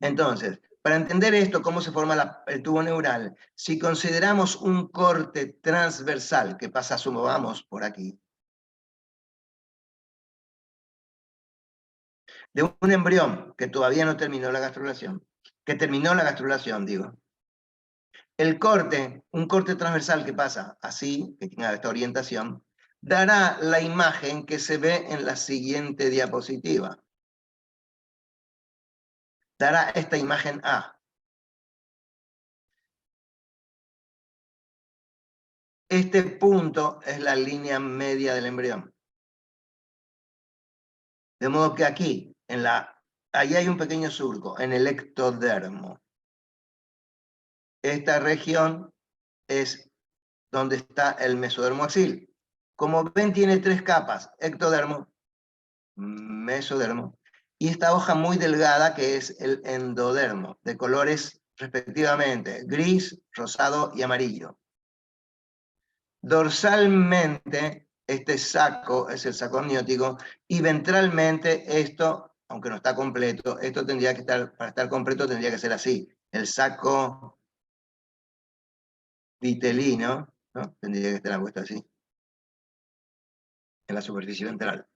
Speaker 1: Entonces, para entender esto, cómo se forma el tubo neural, si consideramos un corte transversal que pasa, vamos por aquí, de un embrión que todavía no terminó la gastrulación, que terminó la gastrulación, digo. El corte, un corte transversal que pasa así, que tenga esta orientación, dará la imagen que se ve en la siguiente diapositiva. Dará esta imagen A. Este punto es la línea media del embrión. De modo que aquí, ahí hay un pequeño surco, en el ectodermo. Esta región es donde está el mesodermo axil. Como ven, tiene tres capas, ectodermo, mesodermo, y esta hoja muy delgada que es el endodermo, de colores respectivamente gris, rosado y amarillo. Dorsalmente, este saco es el saco amniótico, y ventralmente esto, aunque no está completo, esto tendría que estar, para estar completo tendría que ser así, el saco vitelino, ¿no? Tendría que estar puesto así, en la superficie ventral.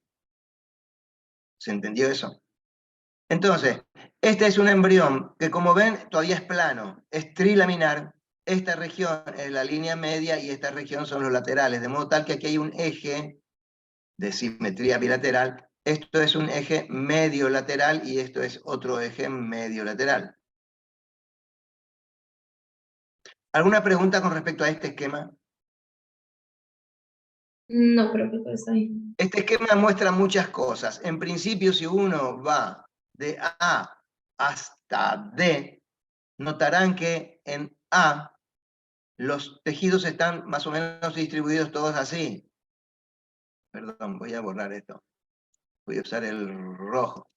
Speaker 1: ¿Se entendió eso? Entonces, este es un embrión que, como ven, todavía es plano, es trilaminar. Esta región es la línea media y esta región son los laterales, de modo tal que aquí hay un eje de simetría bilateral. Esto es un eje medio lateral y esto es otro eje medio lateral. ¿Alguna pregunta con respecto a este esquema?
Speaker 8: No, creo que todo está bien.
Speaker 1: Este esquema muestra muchas cosas. En principio, si uno va de A hasta D, notarán que en A los tejidos están más o menos distribuidos todos así. Perdón, voy a borrar esto. Voy a usar el rojo.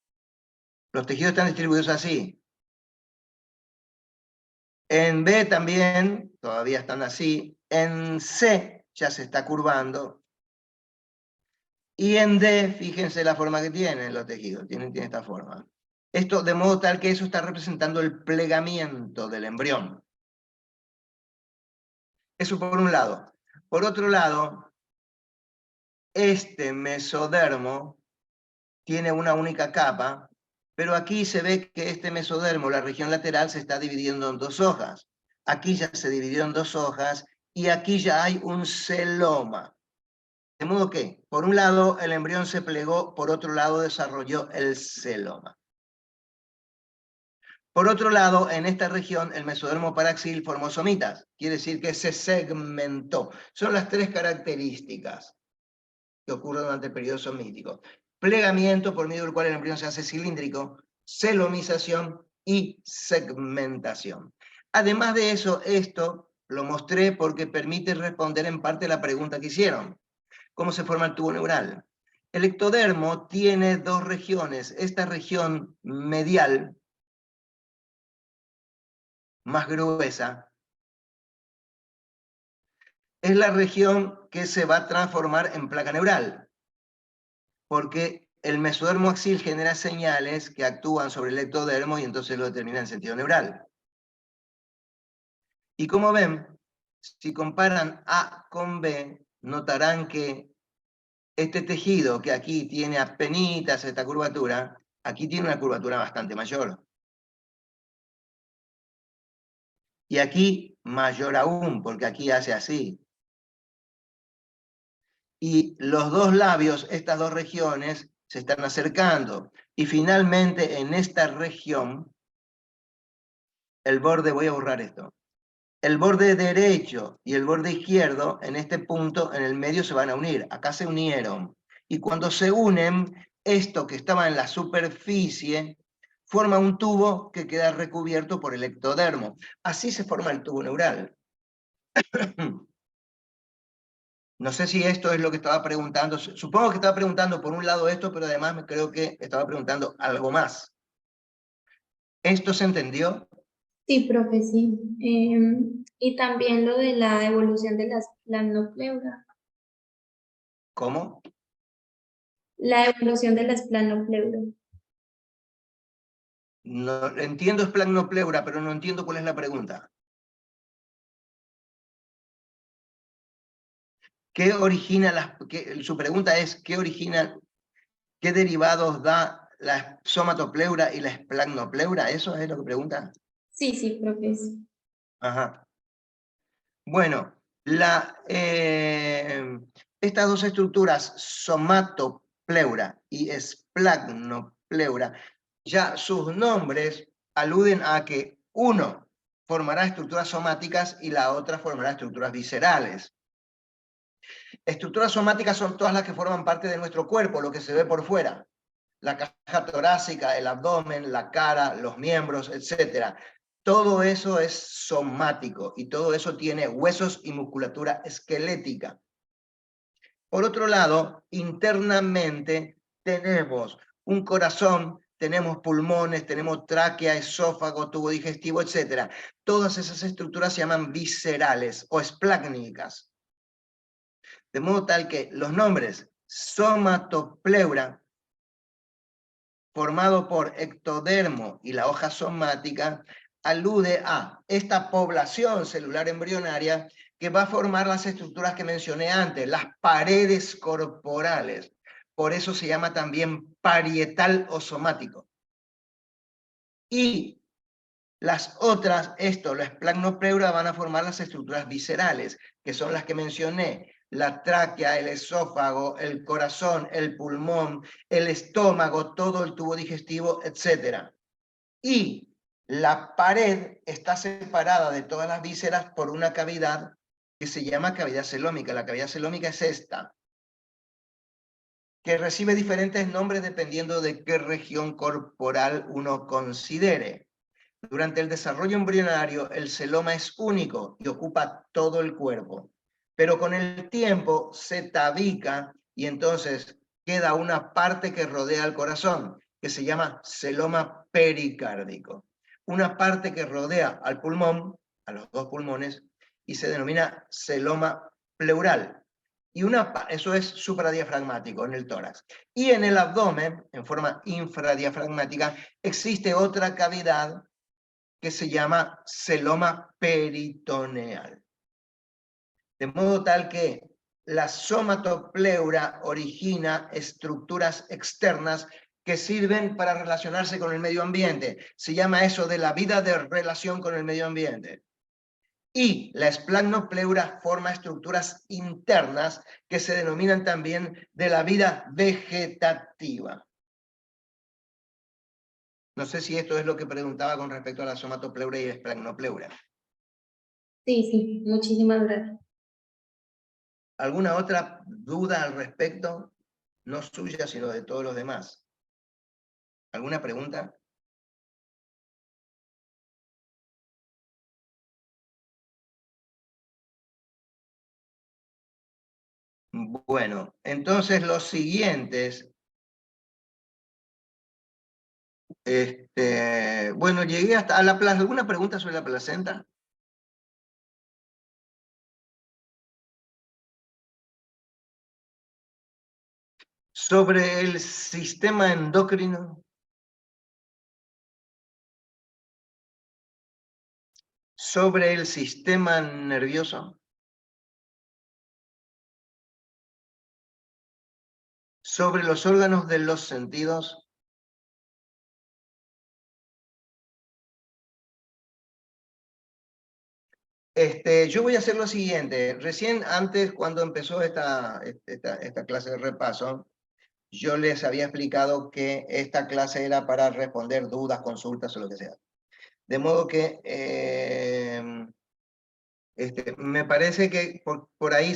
Speaker 1: Los tejidos están distribuidos así. En B también, todavía están así. En C ya se está curvando. Y en D, fíjense la forma que tienen los tejidos. Tienen esta forma. Esto de modo tal que eso está representando el plegamiento del embrión. Eso por un lado. Por otro lado, este mesodermo tiene una única capa, pero aquí se ve que este mesodermo, la región lateral, se está dividiendo en dos hojas. Aquí ya se dividió en dos hojas y aquí ya hay un celoma. De modo que, por un lado, el embrión se plegó, por otro lado, desarrolló el celoma. Por otro lado, en esta región, el mesodermo paraxil formó somitas. Quiere decir que se segmentó. Son las tres características que ocurren durante el periodo somítico. Plegamiento, por medio del cual el embrión se hace cilíndrico, celomización y segmentación. Además de eso, esto lo mostré porque permite responder en parte la pregunta que hicieron. ¿Cómo se forma el tubo neural? El ectodermo tiene dos regiones. Esta región medial, más gruesa, es la región que se va a transformar en placa neural, porque el mesodermo axil genera señales que actúan sobre el ectodermo y entonces lo determina en sentido neural. Y como ven, si comparan A con B, notarán que este tejido que aquí tiene apenitas esta curvatura, aquí tiene una curvatura bastante mayor. Y aquí mayor aún, porque aquí hace así. Y los dos labios, estas dos regiones, se están acercando. Y finalmente en esta región, el borde, voy a borrar esto, el borde derecho y el borde izquierdo, en este punto, en el medio se van a unir. Acá se unieron. Y cuando se unen, esto que estaba en la superficie, forma un tubo que queda recubierto por el ectodermo. Así se forma el tubo neural. No sé si esto es lo que estaba preguntando. Supongo que estaba preguntando por un lado esto, pero además creo que estaba preguntando algo más. ¿Esto se entendió?
Speaker 8: Sí, profe, sí. Y también lo de la evolución de las planopleuras.
Speaker 1: ¿Cómo?
Speaker 8: La evolución de las planopleuras.
Speaker 1: No, entiendo esplanopleura, pero no entiendo cuál es la pregunta. ¿Qué origina su pregunta es, ¿qué origina, qué derivados da la somatopleura y la esplanopleura? ¿Eso es lo que pregunta?
Speaker 8: Sí, sí, profe. Sí.
Speaker 1: Ajá. Bueno, estas dos estructuras, somatopleura y esplanopleura, ya sus nombres aluden a que uno formará estructuras somáticas y la otra formará estructuras viscerales. Estructuras somáticas son todas las que forman parte de nuestro cuerpo, lo que se ve por fuera. La caja torácica, el abdomen, la cara, los miembros, etc. Todo eso es somático y todo eso tiene huesos y musculatura esquelética. Por otro lado, internamente tenemos un corazón, tenemos pulmones, tenemos tráquea, esófago, tubo digestivo, etc. Todas esas estructuras se llaman viscerales o esplácnicas. De modo tal que los nombres somatopleura, formado por ectodermo y la hoja somática, alude a esta población celular embrionaria que va a formar las estructuras que mencioné antes, las paredes corporales. Por eso se llama también parietal o somático. Y las otras, la esplagnopleuras, van a formar las estructuras viscerales, que son las que mencioné: la tráquea, el esófago, el corazón, el pulmón, el estómago, todo el tubo digestivo, etc. Y la pared está separada de todas las vísceras por una cavidad que se llama cavidad celómica. La cavidad celómica es esta, que recibe diferentes nombres dependiendo de qué región corporal uno considere. Durante el desarrollo embrionario, el celoma es único y ocupa todo el cuerpo. Pero con el tiempo se tabica y entonces queda una parte que rodea al corazón, que se llama celoma pericárdico. Una parte que rodea al pulmón, a los dos pulmones, y se denomina celoma pleural. Y eso es supradiafragmático en el tórax. Y en el abdomen, en forma infradiafragmática, existe otra cavidad que se llama celoma peritoneal. De modo tal que la somatopleura origina estructuras externas que sirven para relacionarse con el medio ambiente. Se llama eso de la vida de relación con el medio ambiente. Y la esplagnopleuras forma estructuras internas que se denominan también de la vida vegetativa. No sé si esto es lo que preguntaba con respecto a la somatopleura y la esplagnopleuras.
Speaker 8: Sí, sí, muchísimas gracias.
Speaker 1: ¿Alguna otra duda al respecto? No suya, sino de todos los demás. ¿Alguna pregunta? Bueno, entonces los siguientes. Bueno, llegué hasta a la placenta. ¿Alguna pregunta sobre la placenta? Sobre el sistema endocrino. Sobre el sistema nervioso. Sobre los órganos de los sentidos. Yo voy a hacer lo siguiente. Recién antes, cuando empezó esta clase de repaso, yo les había explicado que esta clase era para responder dudas, consultas o lo que sea. De modo que me parece que por ahí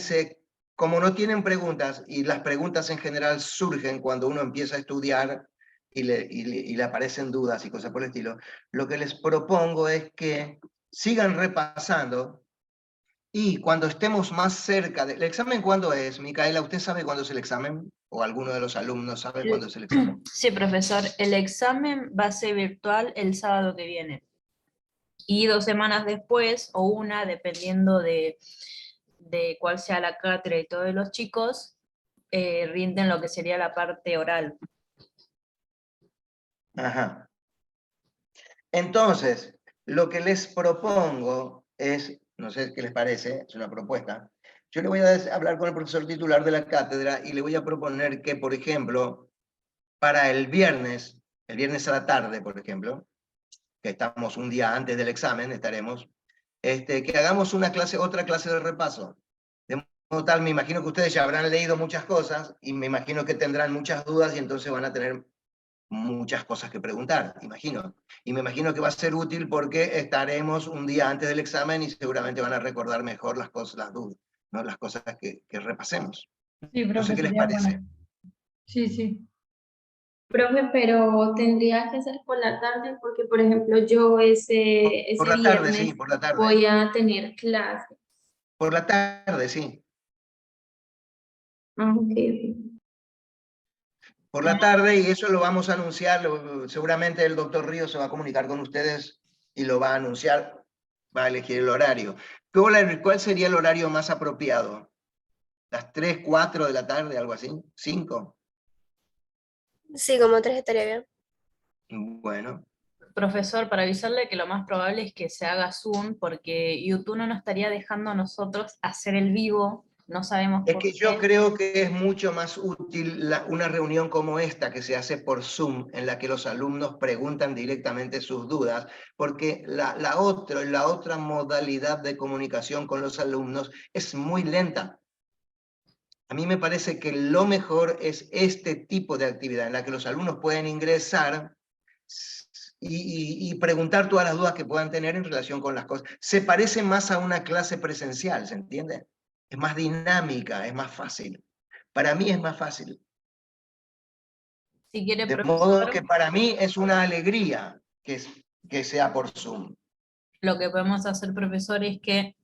Speaker 1: como no tienen preguntas, y las preguntas en general surgen cuando uno empieza a estudiar y le aparecen dudas y cosas por el estilo, lo que les propongo es que sigan repasando y cuando estemos más cerca del examen. ¿Cuándo es, Micaela? ¿Usted sabe cuándo es el examen? ¿O alguno de los alumnos sabe cuándo es el examen?
Speaker 4: Sí, profesor, el examen va a ser virtual el sábado que viene. Y 2 semanas después, o una, dependiendo de cuál sea la cátedra y todos los chicos, rinden lo que sería la parte oral.
Speaker 1: Ajá. Entonces, lo que les propongo es, no sé qué les parece, es una propuesta. Yo le voy a hablar con el profesor titular de la cátedra y le voy a proponer que, por ejemplo, para el viernes a la tarde, por ejemplo, que estamos un día antes del examen, estaremos, que hagamos otra clase de repaso. De modo tal, me imagino que ustedes ya habrán leído muchas cosas y me imagino que tendrán muchas dudas y entonces van a tener muchas cosas que preguntar, imagino. Y me imagino que va a ser útil porque estaremos un día antes del examen y seguramente van a recordar mejor las cosas, las dudas, ¿no? Las cosas que repasemos.
Speaker 3: Sí,
Speaker 1: No sé
Speaker 3: profe,
Speaker 1: qué les
Speaker 3: sería
Speaker 1: parece.
Speaker 3: bueno. Sí, sí.
Speaker 8: Profe, pero tendría que ser por la tarde porque, por ejemplo, yo ese
Speaker 1: Por la tarde, sí,
Speaker 8: viernes
Speaker 1: por la tarde.
Speaker 8: voy a tener clase.
Speaker 1: Por la tarde, sí.
Speaker 8: Ah, ok, ok.
Speaker 1: Por la tarde, y eso lo vamos a anunciar, seguramente el doctor Ríos se va a comunicar con ustedes y lo va a anunciar, va a elegir el horario. ¿Cuál sería el horario más apropiado? ¿Las 3, 4 de la tarde, algo así? ¿5?
Speaker 7: Sí, como 3 estaría bien.
Speaker 1: Bueno.
Speaker 4: Profesor, para avisarle que lo más probable es que se haga Zoom, porque YouTube no nos estaría dejando a nosotros hacer el vivo no sabemos
Speaker 1: Es
Speaker 4: por
Speaker 1: que yo
Speaker 4: qué.
Speaker 1: creo que es mucho más útil una reunión como esta que se hace por Zoom, en la que los alumnos preguntan directamente sus dudas, porque la otra modalidad de comunicación con los alumnos es muy lenta. A mí me parece que lo mejor es este tipo de actividad, en la que los alumnos pueden ingresar y preguntar todas las dudas que puedan tener en relación con las cosas. Se parece más a una clase presencial, ¿se entiende? Es más dinámica, es más fácil. Para mí es más fácil.
Speaker 4: Si quiere,
Speaker 1: De modo
Speaker 4: profesor,
Speaker 1: que para mí es una alegría que sea por Zoom.
Speaker 4: lo que podemos hacer, profesor, es que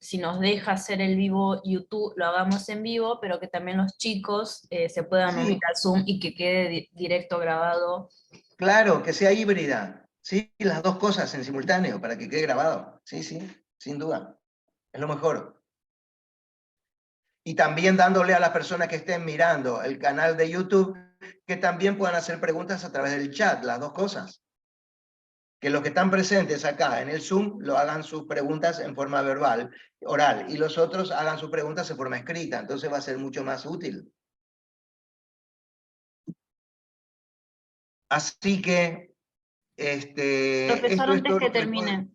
Speaker 4: si nos deja hacer el vivo YouTube, lo hagamos en vivo, pero que también los chicos se puedan unir
Speaker 1: Sí,
Speaker 4: al Zoom y que quede directo grabado.
Speaker 1: claro, que sea híbrida. Sí, las dos cosas en simultáneo para que quede grabado. Sí, sí, sin duda. Es lo mejor. Y también dándole a las personas que estén mirando el canal de YouTube que también puedan hacer preguntas a través del chat, las dos cosas. Que los que están presentes acá en el Zoom lo hagan sus preguntas en forma verbal, oral, y los otros hagan sus preguntas en forma escrita. Entonces va a ser mucho más útil. Así que
Speaker 4: Profesor,
Speaker 1: esto es
Speaker 4: antes
Speaker 1: todo
Speaker 4: que
Speaker 1: lo que le puedo...
Speaker 4: termine,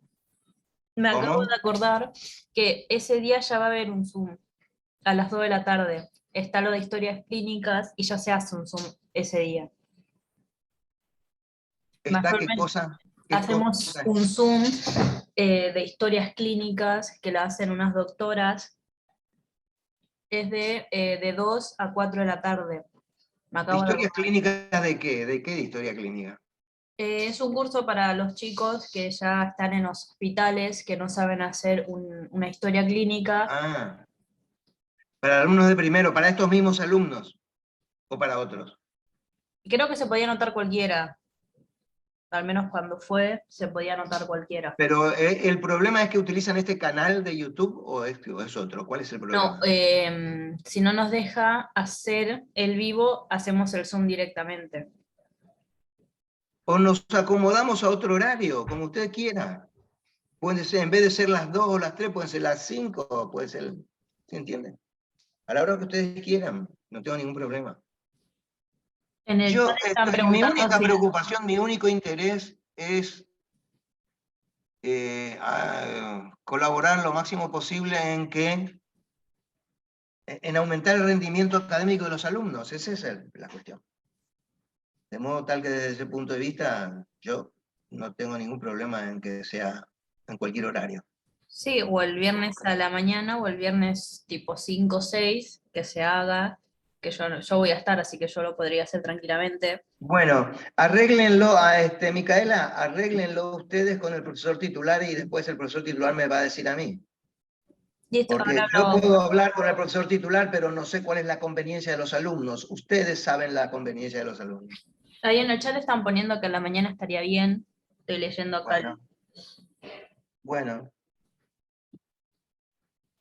Speaker 4: me acabo
Speaker 1: ¿Cómo?
Speaker 4: de acordar que ese día ya va a haber un Zoom a las 2 de la tarde. Está lo de historias clínicas y ya se hace un Zoom ese día.
Speaker 1: ¿Está qué
Speaker 4: Mayormente
Speaker 1: cosa? ¿Qué
Speaker 4: hacemos
Speaker 1: cosa?
Speaker 4: un Zoom de historias clínicas que la hacen unas doctoras. Es de 2 a 4 de la tarde. Me
Speaker 1: ¿De
Speaker 4: acabo de
Speaker 1: historias
Speaker 4: acordar.
Speaker 1: clínicas de qué? ¿De qué de historia clínica?
Speaker 4: Es un curso para los chicos que ya están en los hospitales, que no saben hacer una historia clínica.
Speaker 1: Ah, para alumnos de primero, para estos mismos alumnos o para otros.
Speaker 4: Creo que se podía anotar cualquiera, al menos cuando fue, se podía anotar cualquiera.
Speaker 1: Pero el problema es que utilizan este canal de YouTube o es otro. ¿Cuál es el
Speaker 4: No,
Speaker 1: problema?
Speaker 4: si no nos deja hacer el vivo, hacemos el Zoom directamente.
Speaker 1: O nos acomodamos a otro horario, como usted quiera. Puede ser, en vez de ser las 2 o las 3, pueden ser las 5, puede ser, ¿se entiende? A la hora que ustedes quieran, no tengo ningún problema.
Speaker 4: En el chat
Speaker 1: Yo
Speaker 4: están
Speaker 1: mi
Speaker 4: preguntando
Speaker 1: única
Speaker 4: si...
Speaker 1: preocupación, mi único interés es colaborar lo máximo posible en aumentar el rendimiento académico de los alumnos. Esa es la cuestión. De modo tal que desde ese punto de vista, yo no tengo ningún problema en que sea en cualquier horario.
Speaker 4: Sí, o el viernes a la mañana, o el viernes tipo 5 o 6, que se haga, que yo voy a estar, así que yo lo podría hacer tranquilamente.
Speaker 1: Bueno, arréglenlo, Micaela, arréglenlo ustedes con el profesor titular y después el profesor titular me va a decir a mí.
Speaker 4: Listo,
Speaker 1: Porque
Speaker 4: ahora
Speaker 1: yo puedo hablar con el profesor titular, pero no sé cuál es la conveniencia de los alumnos. Ustedes saben la conveniencia de los alumnos.
Speaker 4: ahí en el chat están poniendo que a la mañana estaría bien. Estoy leyendo acá.
Speaker 1: Bueno, bueno.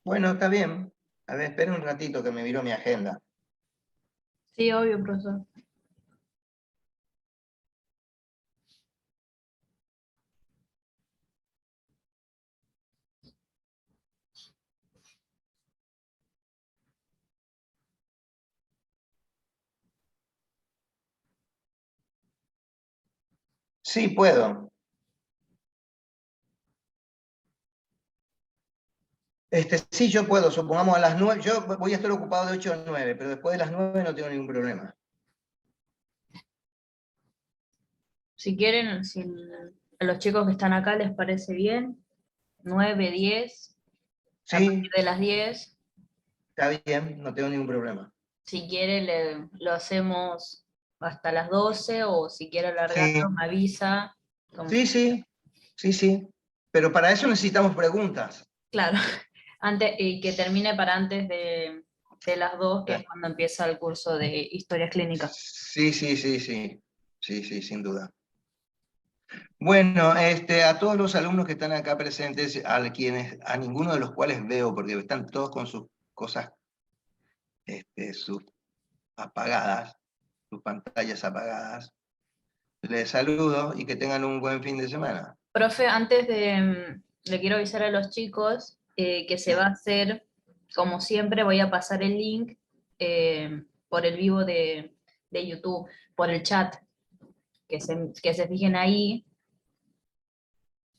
Speaker 1: Bueno, está bien. A ver, esperen un ratito que me miro mi agenda.
Speaker 4: Sí, obvio, profesor.
Speaker 1: Sí, puedo. Sí, yo puedo, supongamos a las 9. Yo voy a estar ocupado de 8 a 9, pero después de las 9 no tengo ningún problema.
Speaker 4: Si quieren, si a los chicos que están acá les parece bien, 9, 10, a
Speaker 1: Sí,
Speaker 4: partir de las 10.
Speaker 1: está bien, no tengo ningún problema.
Speaker 4: Si quieren, lo hacemos hasta las 12, o si quiere
Speaker 1: Sí,
Speaker 4: alargarlo, me avisa. Como-
Speaker 1: sí, sí, sí, sí. Pero para eso necesitamos preguntas.
Speaker 4: Claro, antes, y que termine para antes de las 2, que es cuando empieza el curso de historias clínicas.
Speaker 1: Sí, sí, sí, sí. Sí, sí, sin duda. Bueno, a todos los alumnos que están acá presentes, a ninguno de los cuales veo, porque están todos con sus cosas, sus apagadas, sus pantallas apagadas, les saludo y que tengan un buen fin de semana.
Speaker 4: Profe, antes de, le quiero avisar a los chicos que se va a hacer, como siempre, voy a pasar el link por el vivo de YouTube, por el chat, que se fijen ahí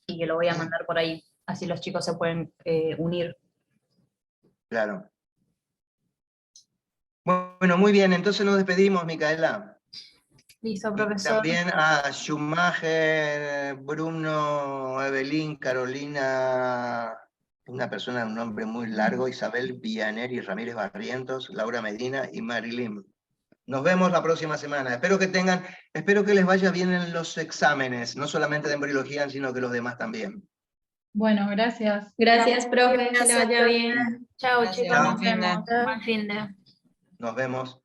Speaker 4: y que lo voy a mandar por ahí, así los chicos se pueden unir.
Speaker 1: Claro. Bueno, muy bien, entonces nos despedimos, Micaela.
Speaker 4: Listo,
Speaker 1: Y
Speaker 4: profesor.
Speaker 1: también a Schumacher, Bruno, Evelyn, Carolina, una persona de un nombre muy largo, Isabel Villaneri, Ramírez Barrientos, Laura Medina y Marilyn. Nos vemos la próxima semana. Espero que les vaya bien en los exámenes, no solamente de embriología, sino que los demás también.
Speaker 3: Bueno, gracias.
Speaker 8: Gracias, profe, que le
Speaker 7: Gracias,
Speaker 8: vaya bien.
Speaker 4: Chao,
Speaker 9: Gracias,
Speaker 4: chicos,
Speaker 1: buen
Speaker 4: nos
Speaker 9: fin de.
Speaker 4: vemos. Buen fin de.
Speaker 1: Nos vemos.